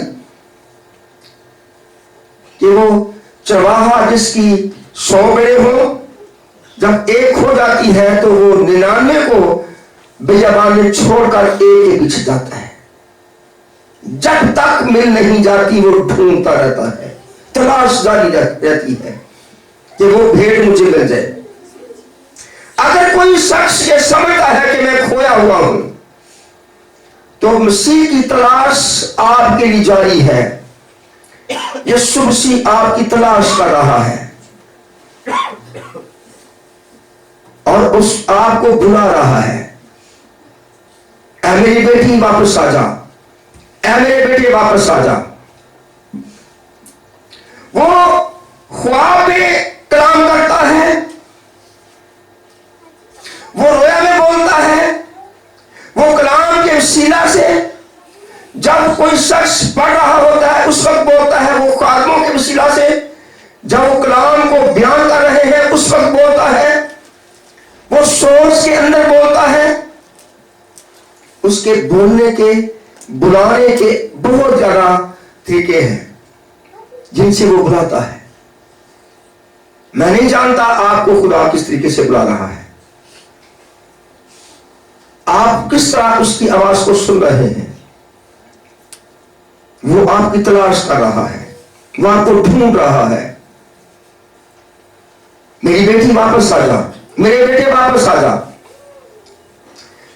कि वो चरवाहा जिसकी 100 भेड़ें हो, जब एक हो जाती है तो वो 99 को बियाबान में छोड़कर एक के पीछे जाता है। जब तक मिल नहीं जाती वो ढूंढता रहता है, तलाश जारी रहती है कि वो भेंट मुझे मिल जाए। अगर कोई शख्स ये समझता है कि मैं खोया हुआ हूं, तो मसीह की तलाश आपके लिए जारी है। यीशु मसीह आपकी तलाश कर रहा है और उस आपको बुला रहा है, ऐ मेरी बेटी वापस आ जा, ऐ मेरे बेटे वापस आ जा। वो ख्वाब में कलाम करता है, वो रोया में बोलता है, वो कलाम के वसीला से जब कोई शख्स पढ़ रहा होता है उस वक्त बोलता है, वो ख्वाबों के वसीला से जब वो कलाम को बयान कर रहे हैं उस वक्त बोलता है, वो सोच के अंदर बोलता है। उसके बोलने के, बुलाने के बहुत ज्यादा तरीके हैं जिनसे वो बुलाता है। मैं नहीं जानता आपको खुदा किस तरीके से बुला रहा है, आप किस तरह उसकी आवाज को सुन रहे हैं। वो आपकी तलाश कर रहा है, वो आपको ढूंढ रहा है। मेरी बेटी वापस आ जा, मेरे बेटे वापस आ जा।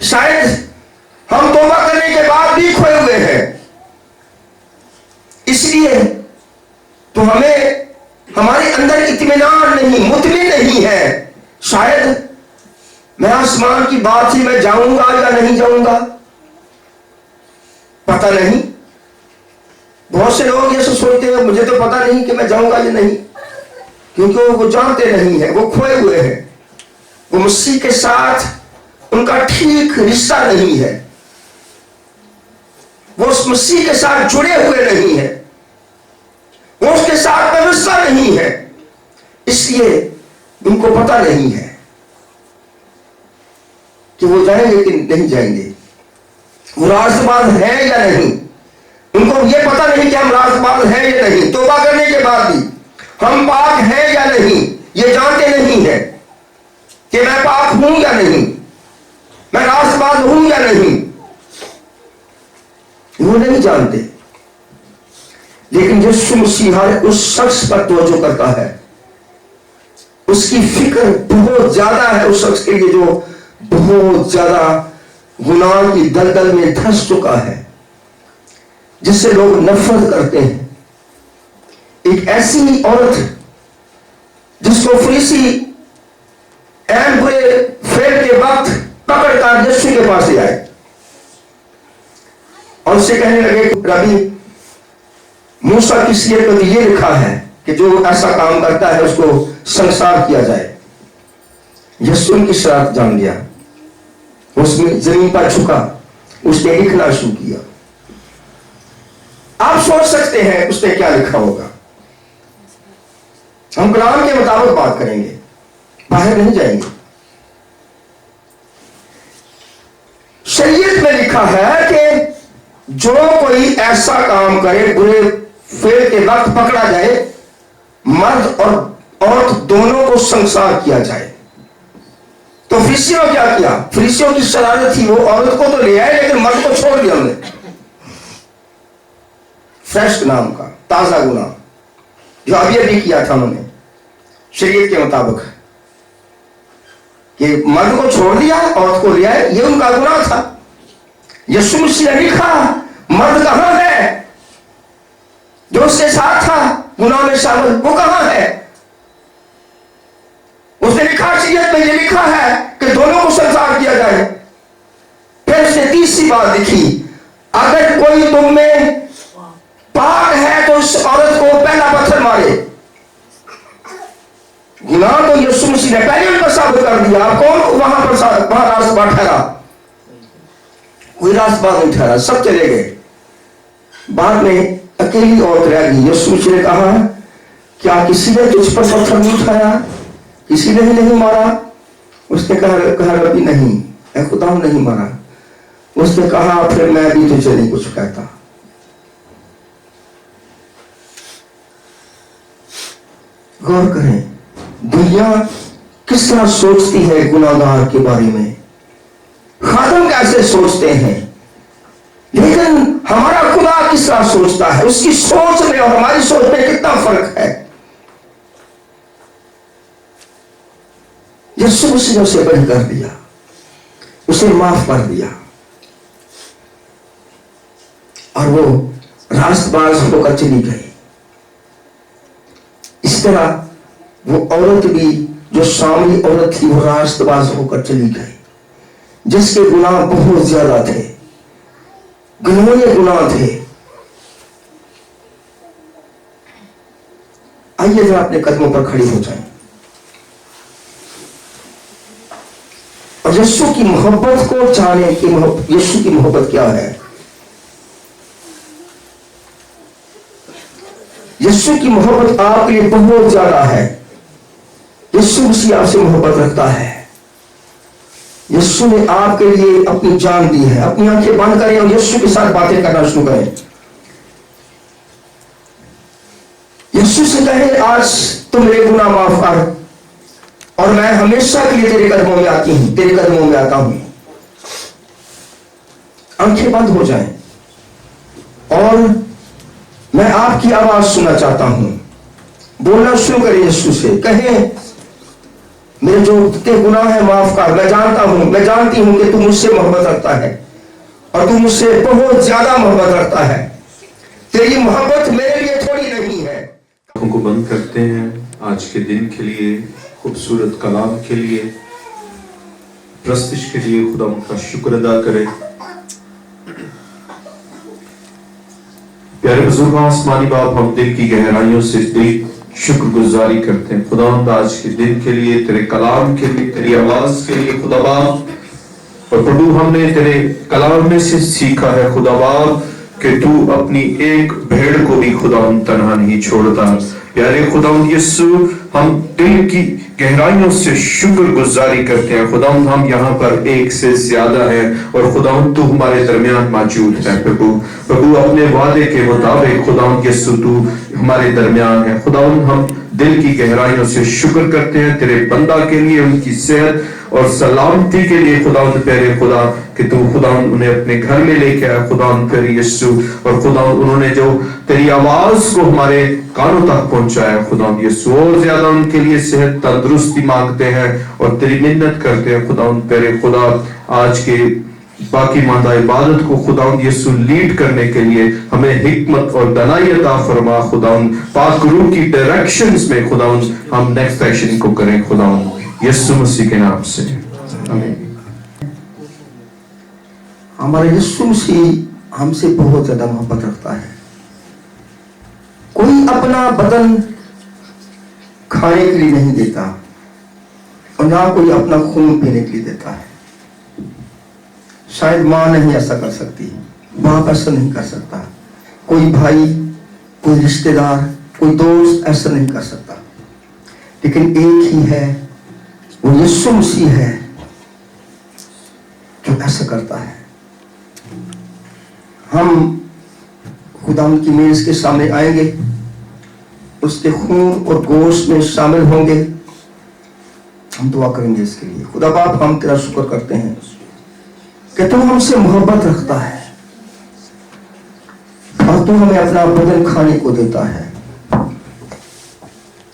शायद हम तौबा करने के बाद भी खोए हुए हैं, इसलिए तो हमें हमारे अंदर इत्मीनान नहीं, मुतमिन नहीं है। शायद मैं आसमान की बात से मैं जाऊंगा या नहीं जाऊंगा, पता नहीं। बहुत से लोग ये सोचते हैं मुझे तो पता नहीं कि मैं जाऊंगा या नहीं, क्योंकि वो जानते नहीं है, वो खोए हुए हैं। वो मसीह के साथ उनका ठीक रिश्ता नहीं है, वो उस मसीह के साथ जुड़े हुए नहीं है, वो उसके साथ व्यवस्था नहीं है, इसलिए उनको पता नहीं है कि वो जाएंगे कि नहीं जाएंगे, वो रास्तबाज है या नहीं। उनको ये पता नहीं कि हम रास्तबाज हैं या नहीं। तौबा करने के बाद भी हम पाक हैं या नहीं ये जानते नहीं है कि मैं पाक हूं या नहीं, मैं रास्तबाज हूं या नहीं, वो नहीं जानते। लेकिन यीशु मसीह हर उस शख्स पर तवज्जो करता है, उसकी फिक्र बहुत ज्यादा है उस शख्स के लिए जो बहुत ज्यादा गुनाह की दलदल में धंस चुका है, जिससे लोग नफरत करते हैं। एक ऐसी औरत जिसको फरीसी ऐन बुरे फेर के वक्त पकड़कर यीशु के पास ले आए और उससे कहने लगे, रबी मूसा की सीरत में ये लिखा है कि जो ऐसा काम करता है उसको संसार किया जाए। यीशु उनकी शरारत जान गया, उसने जमीन पर झुका, उसने लिखना शुरू किया। आप सोच सकते हैं उसने क्या लिखा होगा। हम कलाम के मुताबिक बात करेंगे, बाहर नहीं जाएंगे। शरीयत में लिखा है कि जो कोई ऐसा काम करे, बुरे फेर के वक्त पकड़ा जाए, मर्द और औरत दोनों को संसार किया जाए। तो फरीसियों ने क्या किया? फरीसियों की शरारत थी, वो औरत को तो ले आए लेकिन मर्द को छोड़ दिया उन्होंने। फ्रेश नाम का ताजा गुनाह जो अभी किया था उन्होंने शरीयत के मुताबिक, कि मर्द को छोड़ दिया, औरत को ले आए, ये उनका गुनाह था। यीशु मसीह ने लिखा, मर्द कहां है जो उसके साथ था गुनाह में शामिल, वो कहां है? उसने लिखा, शरीयत में ये लिखा है कि दोनों को संसार किया जाए। फिर उसने तीसरी बात लिखी, अगर कोई तुम में पाक है तो उस औरत को पहला पत्थर मारे। गुनाह तो यीशु मसीह ने पहले उन पर साबित कर दिया। आप कौन वहां रास्तबाज ठहरा? कोई रास्तबाज नहीं ठहरा, सब चले गए। बाद में अकेली औरत रह गई। यीशु मसीह ने कहा, क्या किसी ने तुझ पर पत्थर नहीं उठाया? किसी ने ही नहीं मारा? उसने कहा रबी नहीं, ऐ खुदा नहीं मारा। उसने कहा, फिर मैं भी तुझे नहीं कुछ कहता। गौर करें, दुनिया किस तरह सोचती है गुनाहगार के बारे में, खादम कैसे सोचते हैं, लेकिन हमारा खुदा किस तरह सोचता है, उसकी सोच में और हमारी सोच में कितना फर्क है। यीशु मसीह ने उसे बरी कर दिया, उसे माफ कर दिया और वो रास्तबाज होकर चली गई। इस तरह वो औरत भी, जो सामरी औरत थी, वो रास्तबाज होकर चली गई, जिसके गुनाह बहुत ज्यादा थे, घिनौने गुनाह थे। आइए जरा अपने कदमों पर खड़ी हो जाएं और यीशु की मोहब्बत को जाने कि यीशु की मोहब्बत क्या है। यीशु की मोहब्बत आपके लिए बहुत ज्यादा है। यीशु मसीह आपसे मोहब्बत रखता है। यीशु ने आपके लिए अपनी जान दी है। अपनी आंखें बंद करें और यीशु के साथ बातें करना शुरू करें। यीशु से कहें, आज तुम मेरे गुनाह माफ कर और मैं हमेशा के लिए तेरे कदमों में आती हूं, तेरे कदमों में आता हूं। आंखें बंद हो जाएं और मैं आपकी आवाज सुनना चाहता हूं। बोलना शुरू करें यीशु से, कहें, मेरे जो तेरे गुनाह है माफ कर। मैं जानता हूं, मैं जानती हूं कि तू मुझसे मोहब्बत रखता है और तू मुझसे बहुत ज्यादा मोहब्बत रखता है। तेरी मोहब्बत मेरे लिए थोड़ी नहीं है। आंखों को बंद करते हैं आज के दिन के लिए, खूबसूरत कलाम के लिए, प्रस्तिश के लिए खुदा उनका शुक्र अदा करें। प्यारे बुजुर्ग, आसमानी बाप, हम दिल की गहराइयों से दिल शुक्रगुजारी करते हैं खुदा आज के दिन के लिए, तेरे कलाम के लिए, तेरी आवाज के लिए खुदा बाप। और प्रभु, हमने तेरे कलाम में से सीखा है खुदा बाप कि तू अपनी एक भेड़ को भी खुदा तन्हा नहीं छोड़ता। प्यारे खुदा यीशु, हम दिल की गहराइयों से शुक्रगुजारी करते हैं खुदा, हम यहाँ पर एक से ज्यादा है और खुदा तू हमारे दरमियान मौजूद है। प्रभु अपने वादे के मुताबिक खुदा यीशु तू हमारे दरमियान है खुदा। हम दिल की गहराइयों से शुक्र करते हैं तेरे बंदा के लिए, उनकी सेहत और सलामती के लिए खुदा प्यारे खुदा कि तू खुदा उन्हें अपने घर में लेके आया खुदा प्यारे यीशु। और खुदा उन्होंने जो तेरी आवाज को हमारे कानों तक पहुंचाया खुदा यीशु, और ज्यादा उनके लिए सेहत तंदुरुस्ती मांगते हैं और तेरी मिन्नत करते हैं खुदा प्यारे खुदा। आज के बाकी मांदा इबादत को खुदा यीशु लीड करने के लिए हमें हिकमत और दनाई अता फरमा खुदा। पाक रूह की डायरेक्शंस में खुदा हम नेक्स्ट एक्शन को करें खुदा यीशु मसीह के नाम से, आमीन। हमारा यीशु मसीह हमसे बहुत ज्यादा मोहब्बत रखता है। कोई अपना बदन खाने के लिए नहीं देता और ना कोई अपना खून पीने के लिए देता है। शायद मां नहीं ऐसा कर सकती, बाप ऐसा नहीं कर सकता, कोई भाई, कोई रिश्तेदार, कोई दोस्त ऐसा नहीं कर सकता, लेकिन एक ही है, वो यीशु मसीह है जो ऐसा करता है। हम खुदा की मेज के सामने आएंगे, उसके खून और गोश्त में शामिल होंगे। हम दुआ करेंगे इसके लिए। खुदा बाप, हम तेरा शुक्र करते हैं कि तू हमसे मोहब्बत रखता है और तू हमें अपना बदन खाने को देता है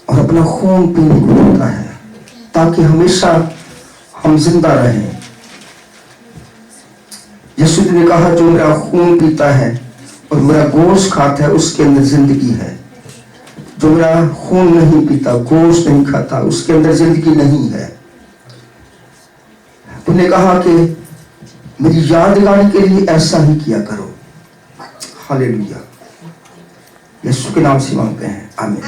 और अपना खून पीने को देता है ताकि हमेशा हम जिंदा रहें। यीशु ने कहा, जो मेरा खून पीता है और मेरा गोश्त खाता है उसके अंदर जिंदगी है। जो मेरा खून नहीं पीता, गोश्त नहीं खाता, उसके अंदर जिंदगी नहीं है। तूने कहा कि मेरी यादगारी के लिए ऐसा ही किया करो। हालेलुया। यीशु के नाम से मांगते हैं, आमीन।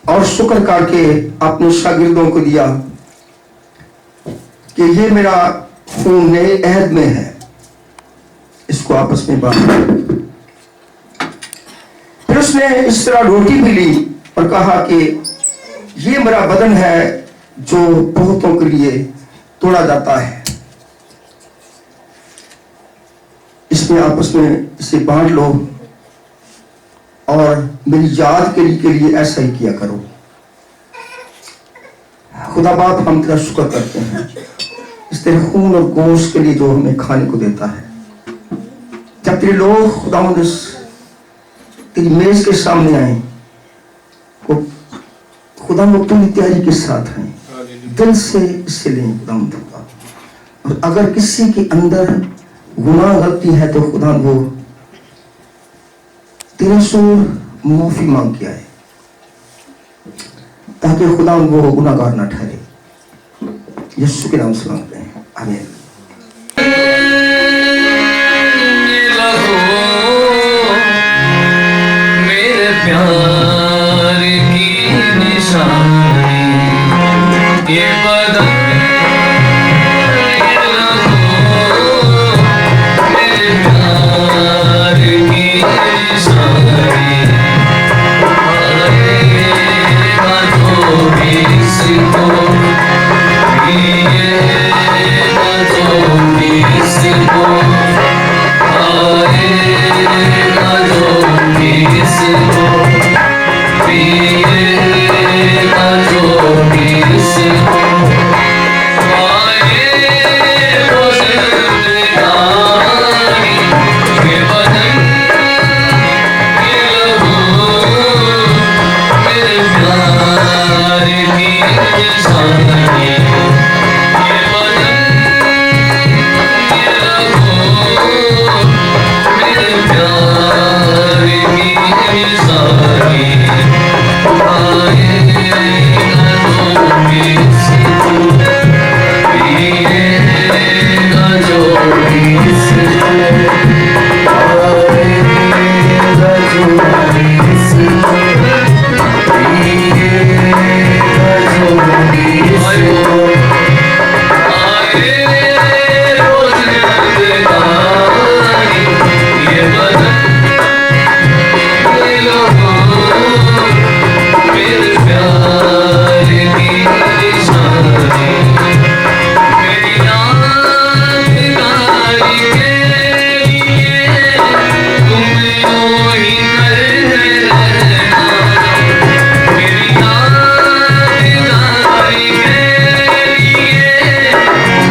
और शुक्र करके अपने शागिर्दों को दिया कि ये मेरा खून नए अहद में है, इसको आपस में बांटो। फिर उसने इस तरह रोटी भी ली और कहा कि ये मेरा बदन है जो बहुतों के लिए तोड़ा जाता है, इसमें आपस में इसे बांट लो और मेरी याद के लिए ऐसा ही किया करो। खुदा बाप, हम तेरा शुक्र करते हैं इस तेरे खून और गोश्त के लिए जो हमें खाने को देता है। जब तेरे लोग खुदावंद तेरी मेज के सामने आए, वो खुदावंद पूरी तैयारी के साथ आए, दिल से इससे लें खुदावंद। और अगर किसी के अंदर गुनाह गलती है तो खुदा वो तेरे सूर माफी मांग के आए, ताकि खुदा वो गुनाहगार ना ठहरे। यीशु के नाम से मांगते हैं, आमीन। मेरे प्यार की निशानी ये बदन, ये लहू मेरे प्यार की निशानी, आएगा जो भी इसको पिएगा, जो भी इसको आएगा, जो भी इसको पिएगा, जो भी इसको आए वो जिंदगानी, ये बदन, ये लहू मेरे प्यार की निशानी, ये बदन, ये लहू मेरे प्यार की निशानी, आएगा जो भी इसको पिएगा, जो भी इसको आएगा, जो भी इसको पिएगा, जो भी इसको आए रोज जिंदगानी, ये बदन, ये लहू मेरे प्यार की निशानी, मेरी यादगारी के लिए तुम यूं ही करते रहना, मेरी यादगारी के लिए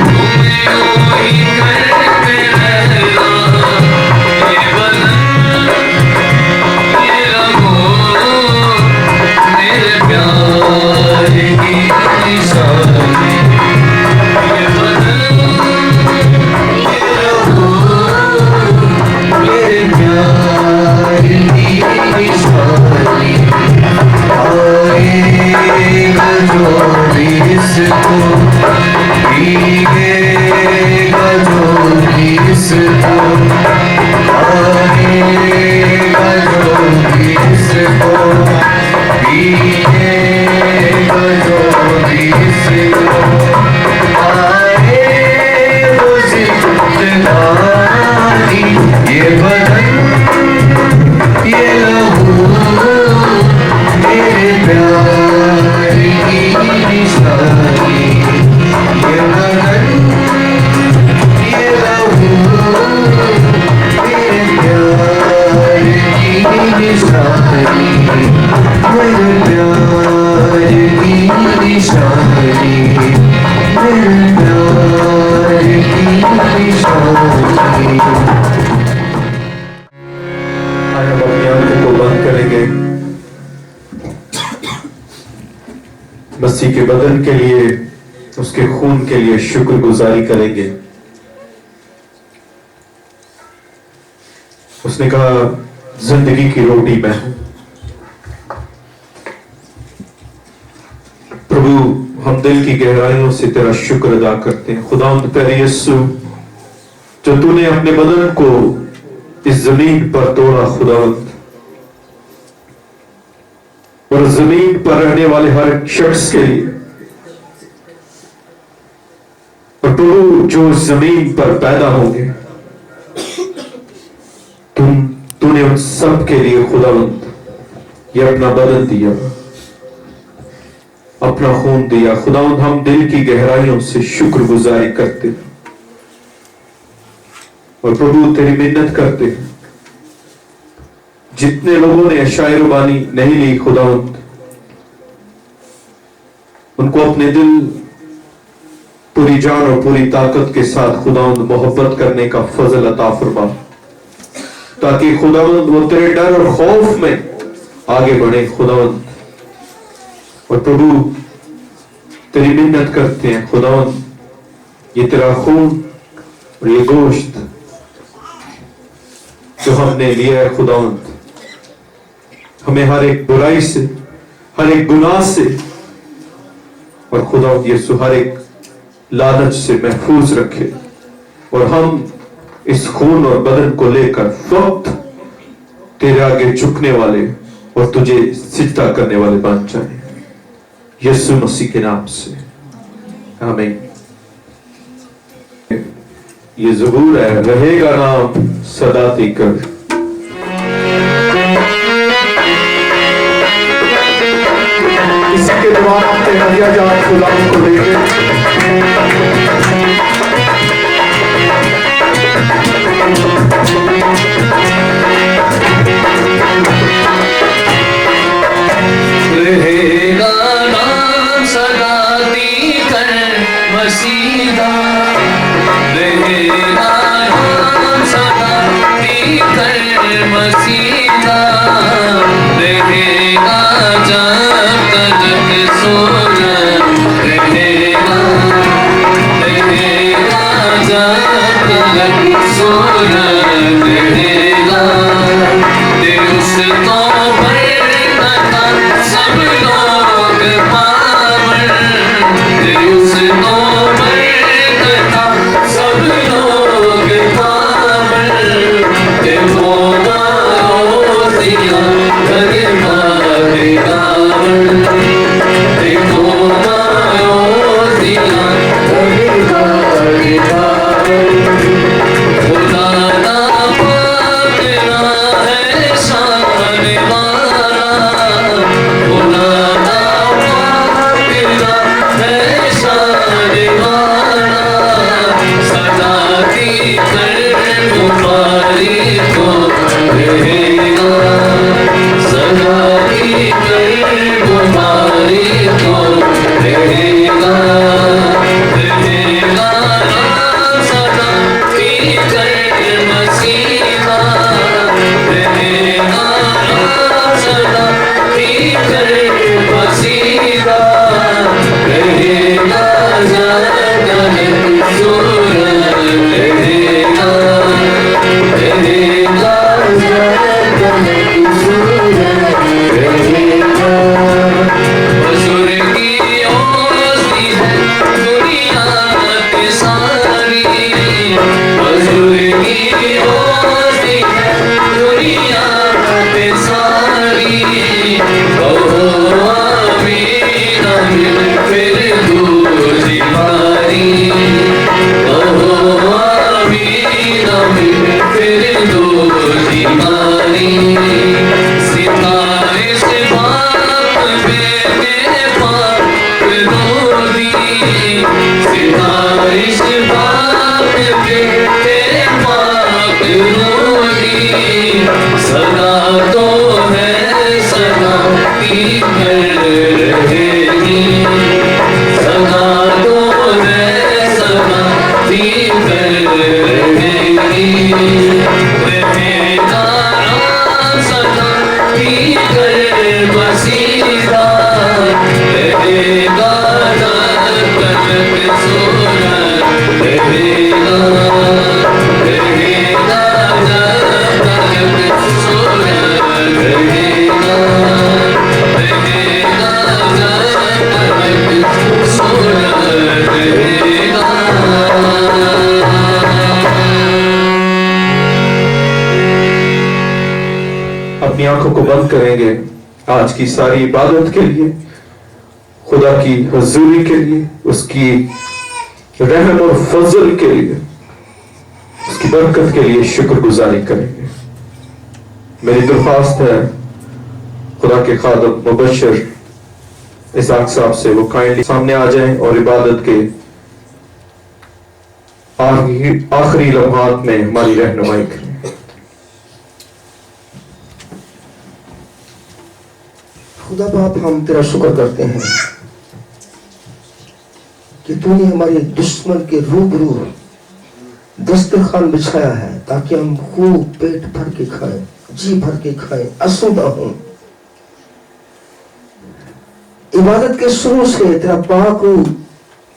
तुम यूं ही करते रहना, ये बदन, ये लहू मेरे प्यार की निशानी, ये बदन, ये लहू मेरे प्यार की निशानी, आएगा जो भी इसको पिएगा, जो भी इसको आएगा, जो भी इसको पिएगा, जो भी इसको आए वो जिंदगानी, ये बदन, ये लहू मेरे प्यार की निशानी, ये बदन, ये लहू मेरे प्यार की निशानी, मेरे प्यार की निशानी, मेरे प्यार की निशानी। आइए हम अपनी आंखों को बंद करेंगे। मसीह के बदन के लिए, उसके खून के लिए शुक्रगुजारी करेंगे। उसने कहा जिंदगी की रोटी मैं हूं। प्रभु, हम दिल की गहराइयों से तेरा शुक्र अदा करते हैं। खुदावंद प्यारे यीशु, जो तूने अपने बदन को इस जमीन पर तोड़ा खुदावंद, और जमीन पर रहने वाले हर शख्स के लिए, और प्रभु जो जमीन पर पैदा होंगे, तूने उन सब के लिए खुदावंद ये अपना बदन दिया, अपना खून दिया। खुदावंद, हम दिल की गहराइयों से शुक्रगुजारी करते हैं और प्रभु तेरी मिन्नत करते हैं। जितने लोगों ने शायरबानी नहीं ली खुदावंद, उनको अपने दिल पूरी जान और पूरी ताकत के साथ खुदावंद मोहब्बत करने का फजल अता फरमा, ताकि खुदावंद वो तेरे डर और खौफ में आगे बढ़े खुदावंद। और प्रभु तेरी मिन्नत करते हैं खुदावंद, ये तेरा खून और ये गोश्त जो हमने लिया है खुदावंद, हमें हर एक बुराई से, हर एक गुनाह से और खुदावंद यीशु हर एक लालच से महफूज रखे, और हम इस खून और बदन को लेकर वक्त तेरे आगे झुकने वाले और तुझे सिजदा करने वाले बन जाए, यीशु मसीह के नाम से आमीन। ये ज़बूर है, रहेगा नाम सदा तीकर। इसी के दौरान आपने हदिया जात खुदावंद को देखे रहेगा नाम सदा तीकर मसीहा, रहेगा नाम सदा तीकर मसीहा, रहेगा जब तक सोना, रहेगा रहेगा जब तक सोना, रहेगा उस तो सब लोग पावन, उस तो मरता सब लोग पावन, वो मारो दिया घर मारे गावन, वो मारो दिया घर मारे गावन। खुदा ना पाकना है शान वाला, खुदा ना पाकना है शान वाला, सदा की कर बुखारी को रहेगा, सदा की कर बुखारी को रहेगा, रहेगा नाम सदा की कर मसीहा, रहेगा नाम सदा की कर मसीहा, रहेगा जगत सुर, रहेगा रहेगा जगत सुर, रहेगा मसूर की ओसी है दुनिया की सारी, मसूर की ओसी है दुनिया की सारी, कहो आमीन आमीन फिर दूजी बारी, कहो आमीन आमीन फिर दूजी बारी, सितारे से बाप बेटे पाक रोदी, सितारे से बाप बेटे पाक रोदी, सदा तो है सदा की कर रहेगी, सदा तो है सदा की कर रहेगी, रहेगा नाम सदा की कर मसीहा, रहेगा जब तक सोना, रहेगा रहेगा जब तक सोना, रहेगा रहेगा जब तक सोना, रहेगा। अपनी आंखों को बंद करेंगे आज की सारी इबादत के लिए, खुदा की हुजूरी के लिए, उसकी रहम और फजल के लिए, उसकी बरकत के लिए शुक्रगुजारी करेंगे। मेरी दरख्वास्त है खुदा के खादम मुबशर इसाक साहब से वो काइंडली सामने आ जाएं और इबादत के आखिरी लम्हात में हमारी रहनुमाई करें। खुदा बाप हम तेरा शुक्र करते हैं कि तूने हमारे दुश्मन के रूबरू दस्तरखान बिछाया है ताकि हम खूब पेट भर के खाएं, जी भर के खाएं, आसूदा हों। इबादत के शुरू से तेरा पाक रूह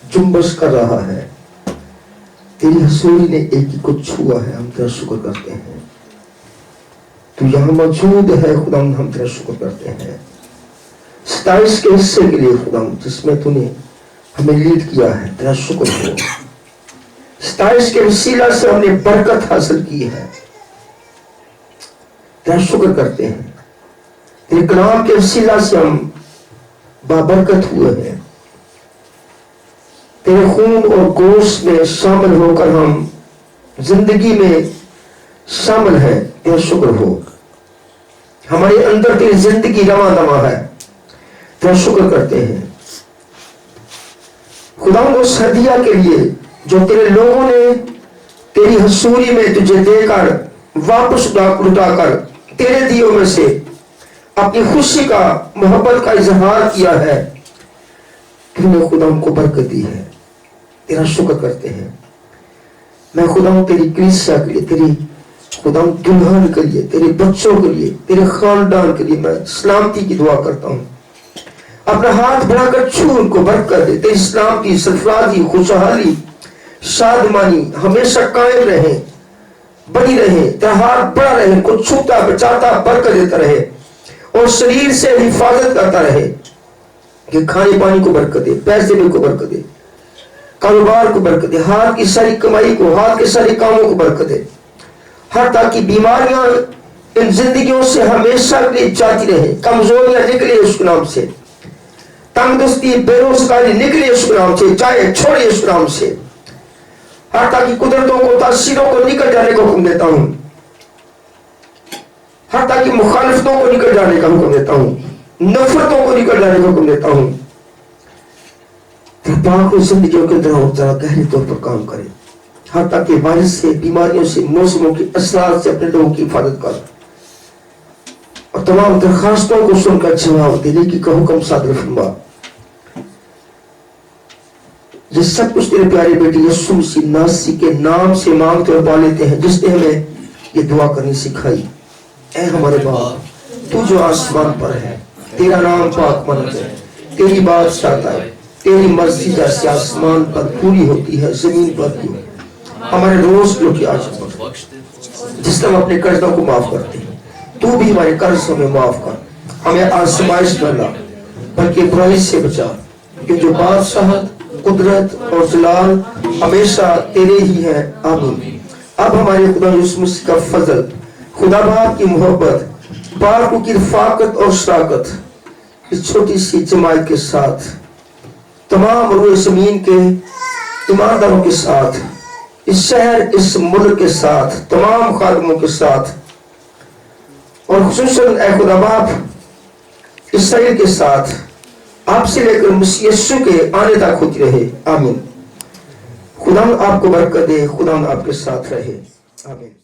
जुम्बश कर रहा है। तेरी हसूरी ने एक ही को छुआ है, हम तेरा शुक्र करते हैं। तू यहाँ मौजूद है खुदा, हम तेरा शुक्र करते हैं 27 के हिस्से के लिए खुदा, जिसमें तूने हमें लीड किया है, तेरा शुक्र हो। 27 के वसीला से हमने बरकत हासिल की है, तेरा शुक्र करते हैं। तेरे कलाम के वसीला से हम बाबरकत हुए हैं। तेरे खून और गोश्त में शामिल होकर हम जिंदगी में शामिल हैं, तेरा शुक्र हो। हमारे अंदर तेरी जिंदगी रवा दवा है, तेरा शुक्र करते हैं खुदा। उस हदिया के लिए जो तेरे लोगों ने तेरी हसूरी में तुझे देकर वापस लौटाकर तेरे दियों में से अपनी खुशी का, मोहब्बत का इजहार किया है, तूने खुदा को बरकत दी है, तेरा शुक्र करते हैं। मैं खुदा तेरी कलीसिया के लिए, तेरी खुदा दुल्हन के लिए, तेरे बच्चों के लिए, तेरे खानदान के लिए मैं सलामती की दुआ करता हूँ। अपना हाथ बढ़ाकर छू उनको बरकत दे। तेरी इस्लाम की सरफराजी, खुशहाली, शादमानी हमेशा कायम रहे, बनी रहे। तेरा हाथ बड़ा रहे, उनको छूता, बचाता, बरकत देता रहे और शरीर से हिफाजत करता रहे कि खाने पानी को बरकत दे, पैसे को बरकत दे, कारोबार को बरकत दे, हाथ की सारी कमाई को, हाथ के सारे कामों को बरकत दे। हर ताकि बीमारियां इन जिंदगियों से हमेशा के लिए जाती रहे, कमजोरियां निकले उसके नाम से, तंगदस्ती, बेरोजगारी निकले उसके नाम से, चाहे छोड़े उसके नाम से। हर ताकि कुदरतों को, तासीरों को निकल जाने का हुक्म देता हूं। हर ताकि मुखालिफतों को निकल जाने का हुक्म देता हूं, नफरतों को निकल जाने का हुक्म देता हूं। पाक जिंदगियों के अंदर और ज्यादा गहरे तौर पर काम करे। हर ताकि बारिश से, बीमारियों से, मौसमों के असरात से अपने लोगों की हिफाजत कर और तमाम दरखास्तों को सुनकर जवाब देने की हुक्म सादर फरमा। ये सब कुछ तेरे प्यारे बेटे यीशु मसीह नासरी के नाम से मांगते और पा लेते हैं, जिसने हमें ये दुआ करनी सिखाई। ऐ हमारे बाप, तू जो आसमान पर है, तेरा नाम पाक मन्नत है, तेरी बात चाहता है, तेरी मर्जी जैसे आसमान पर पूरी होती है जमीन पर भी। हमारे रोज की आज जिससे हम अपने कर्जों को माफ करते हैं, तू भी हमारे कर्ज हमें माफ कर। हमें आजमाइश में ला, बल्कि बुराई से बचा, कि जो बादशाहत, कुदरत और जलाल हमेशा तेरे ही है। आमीन। अब हमारे खुदा यीशु मसीह का फजल, खुदा बाप की मोहब्बत, पाक की रफाकत और शराकत इस छोटी सी जमात के साथ, तमाम रूह ज़मीन के ईमानदारों के साथ, इस शहर, इस मुल्क के साथ, तमाम खादमों के साथ और खुसूसन ऐ खुदा बाप इसराइल के साथ, आपसे लेकर मसीह यीशु के आने तक होती रहे। आमीन। खुदा आपको बरकत दे, खुदा आपके साथ रहे। आमीन।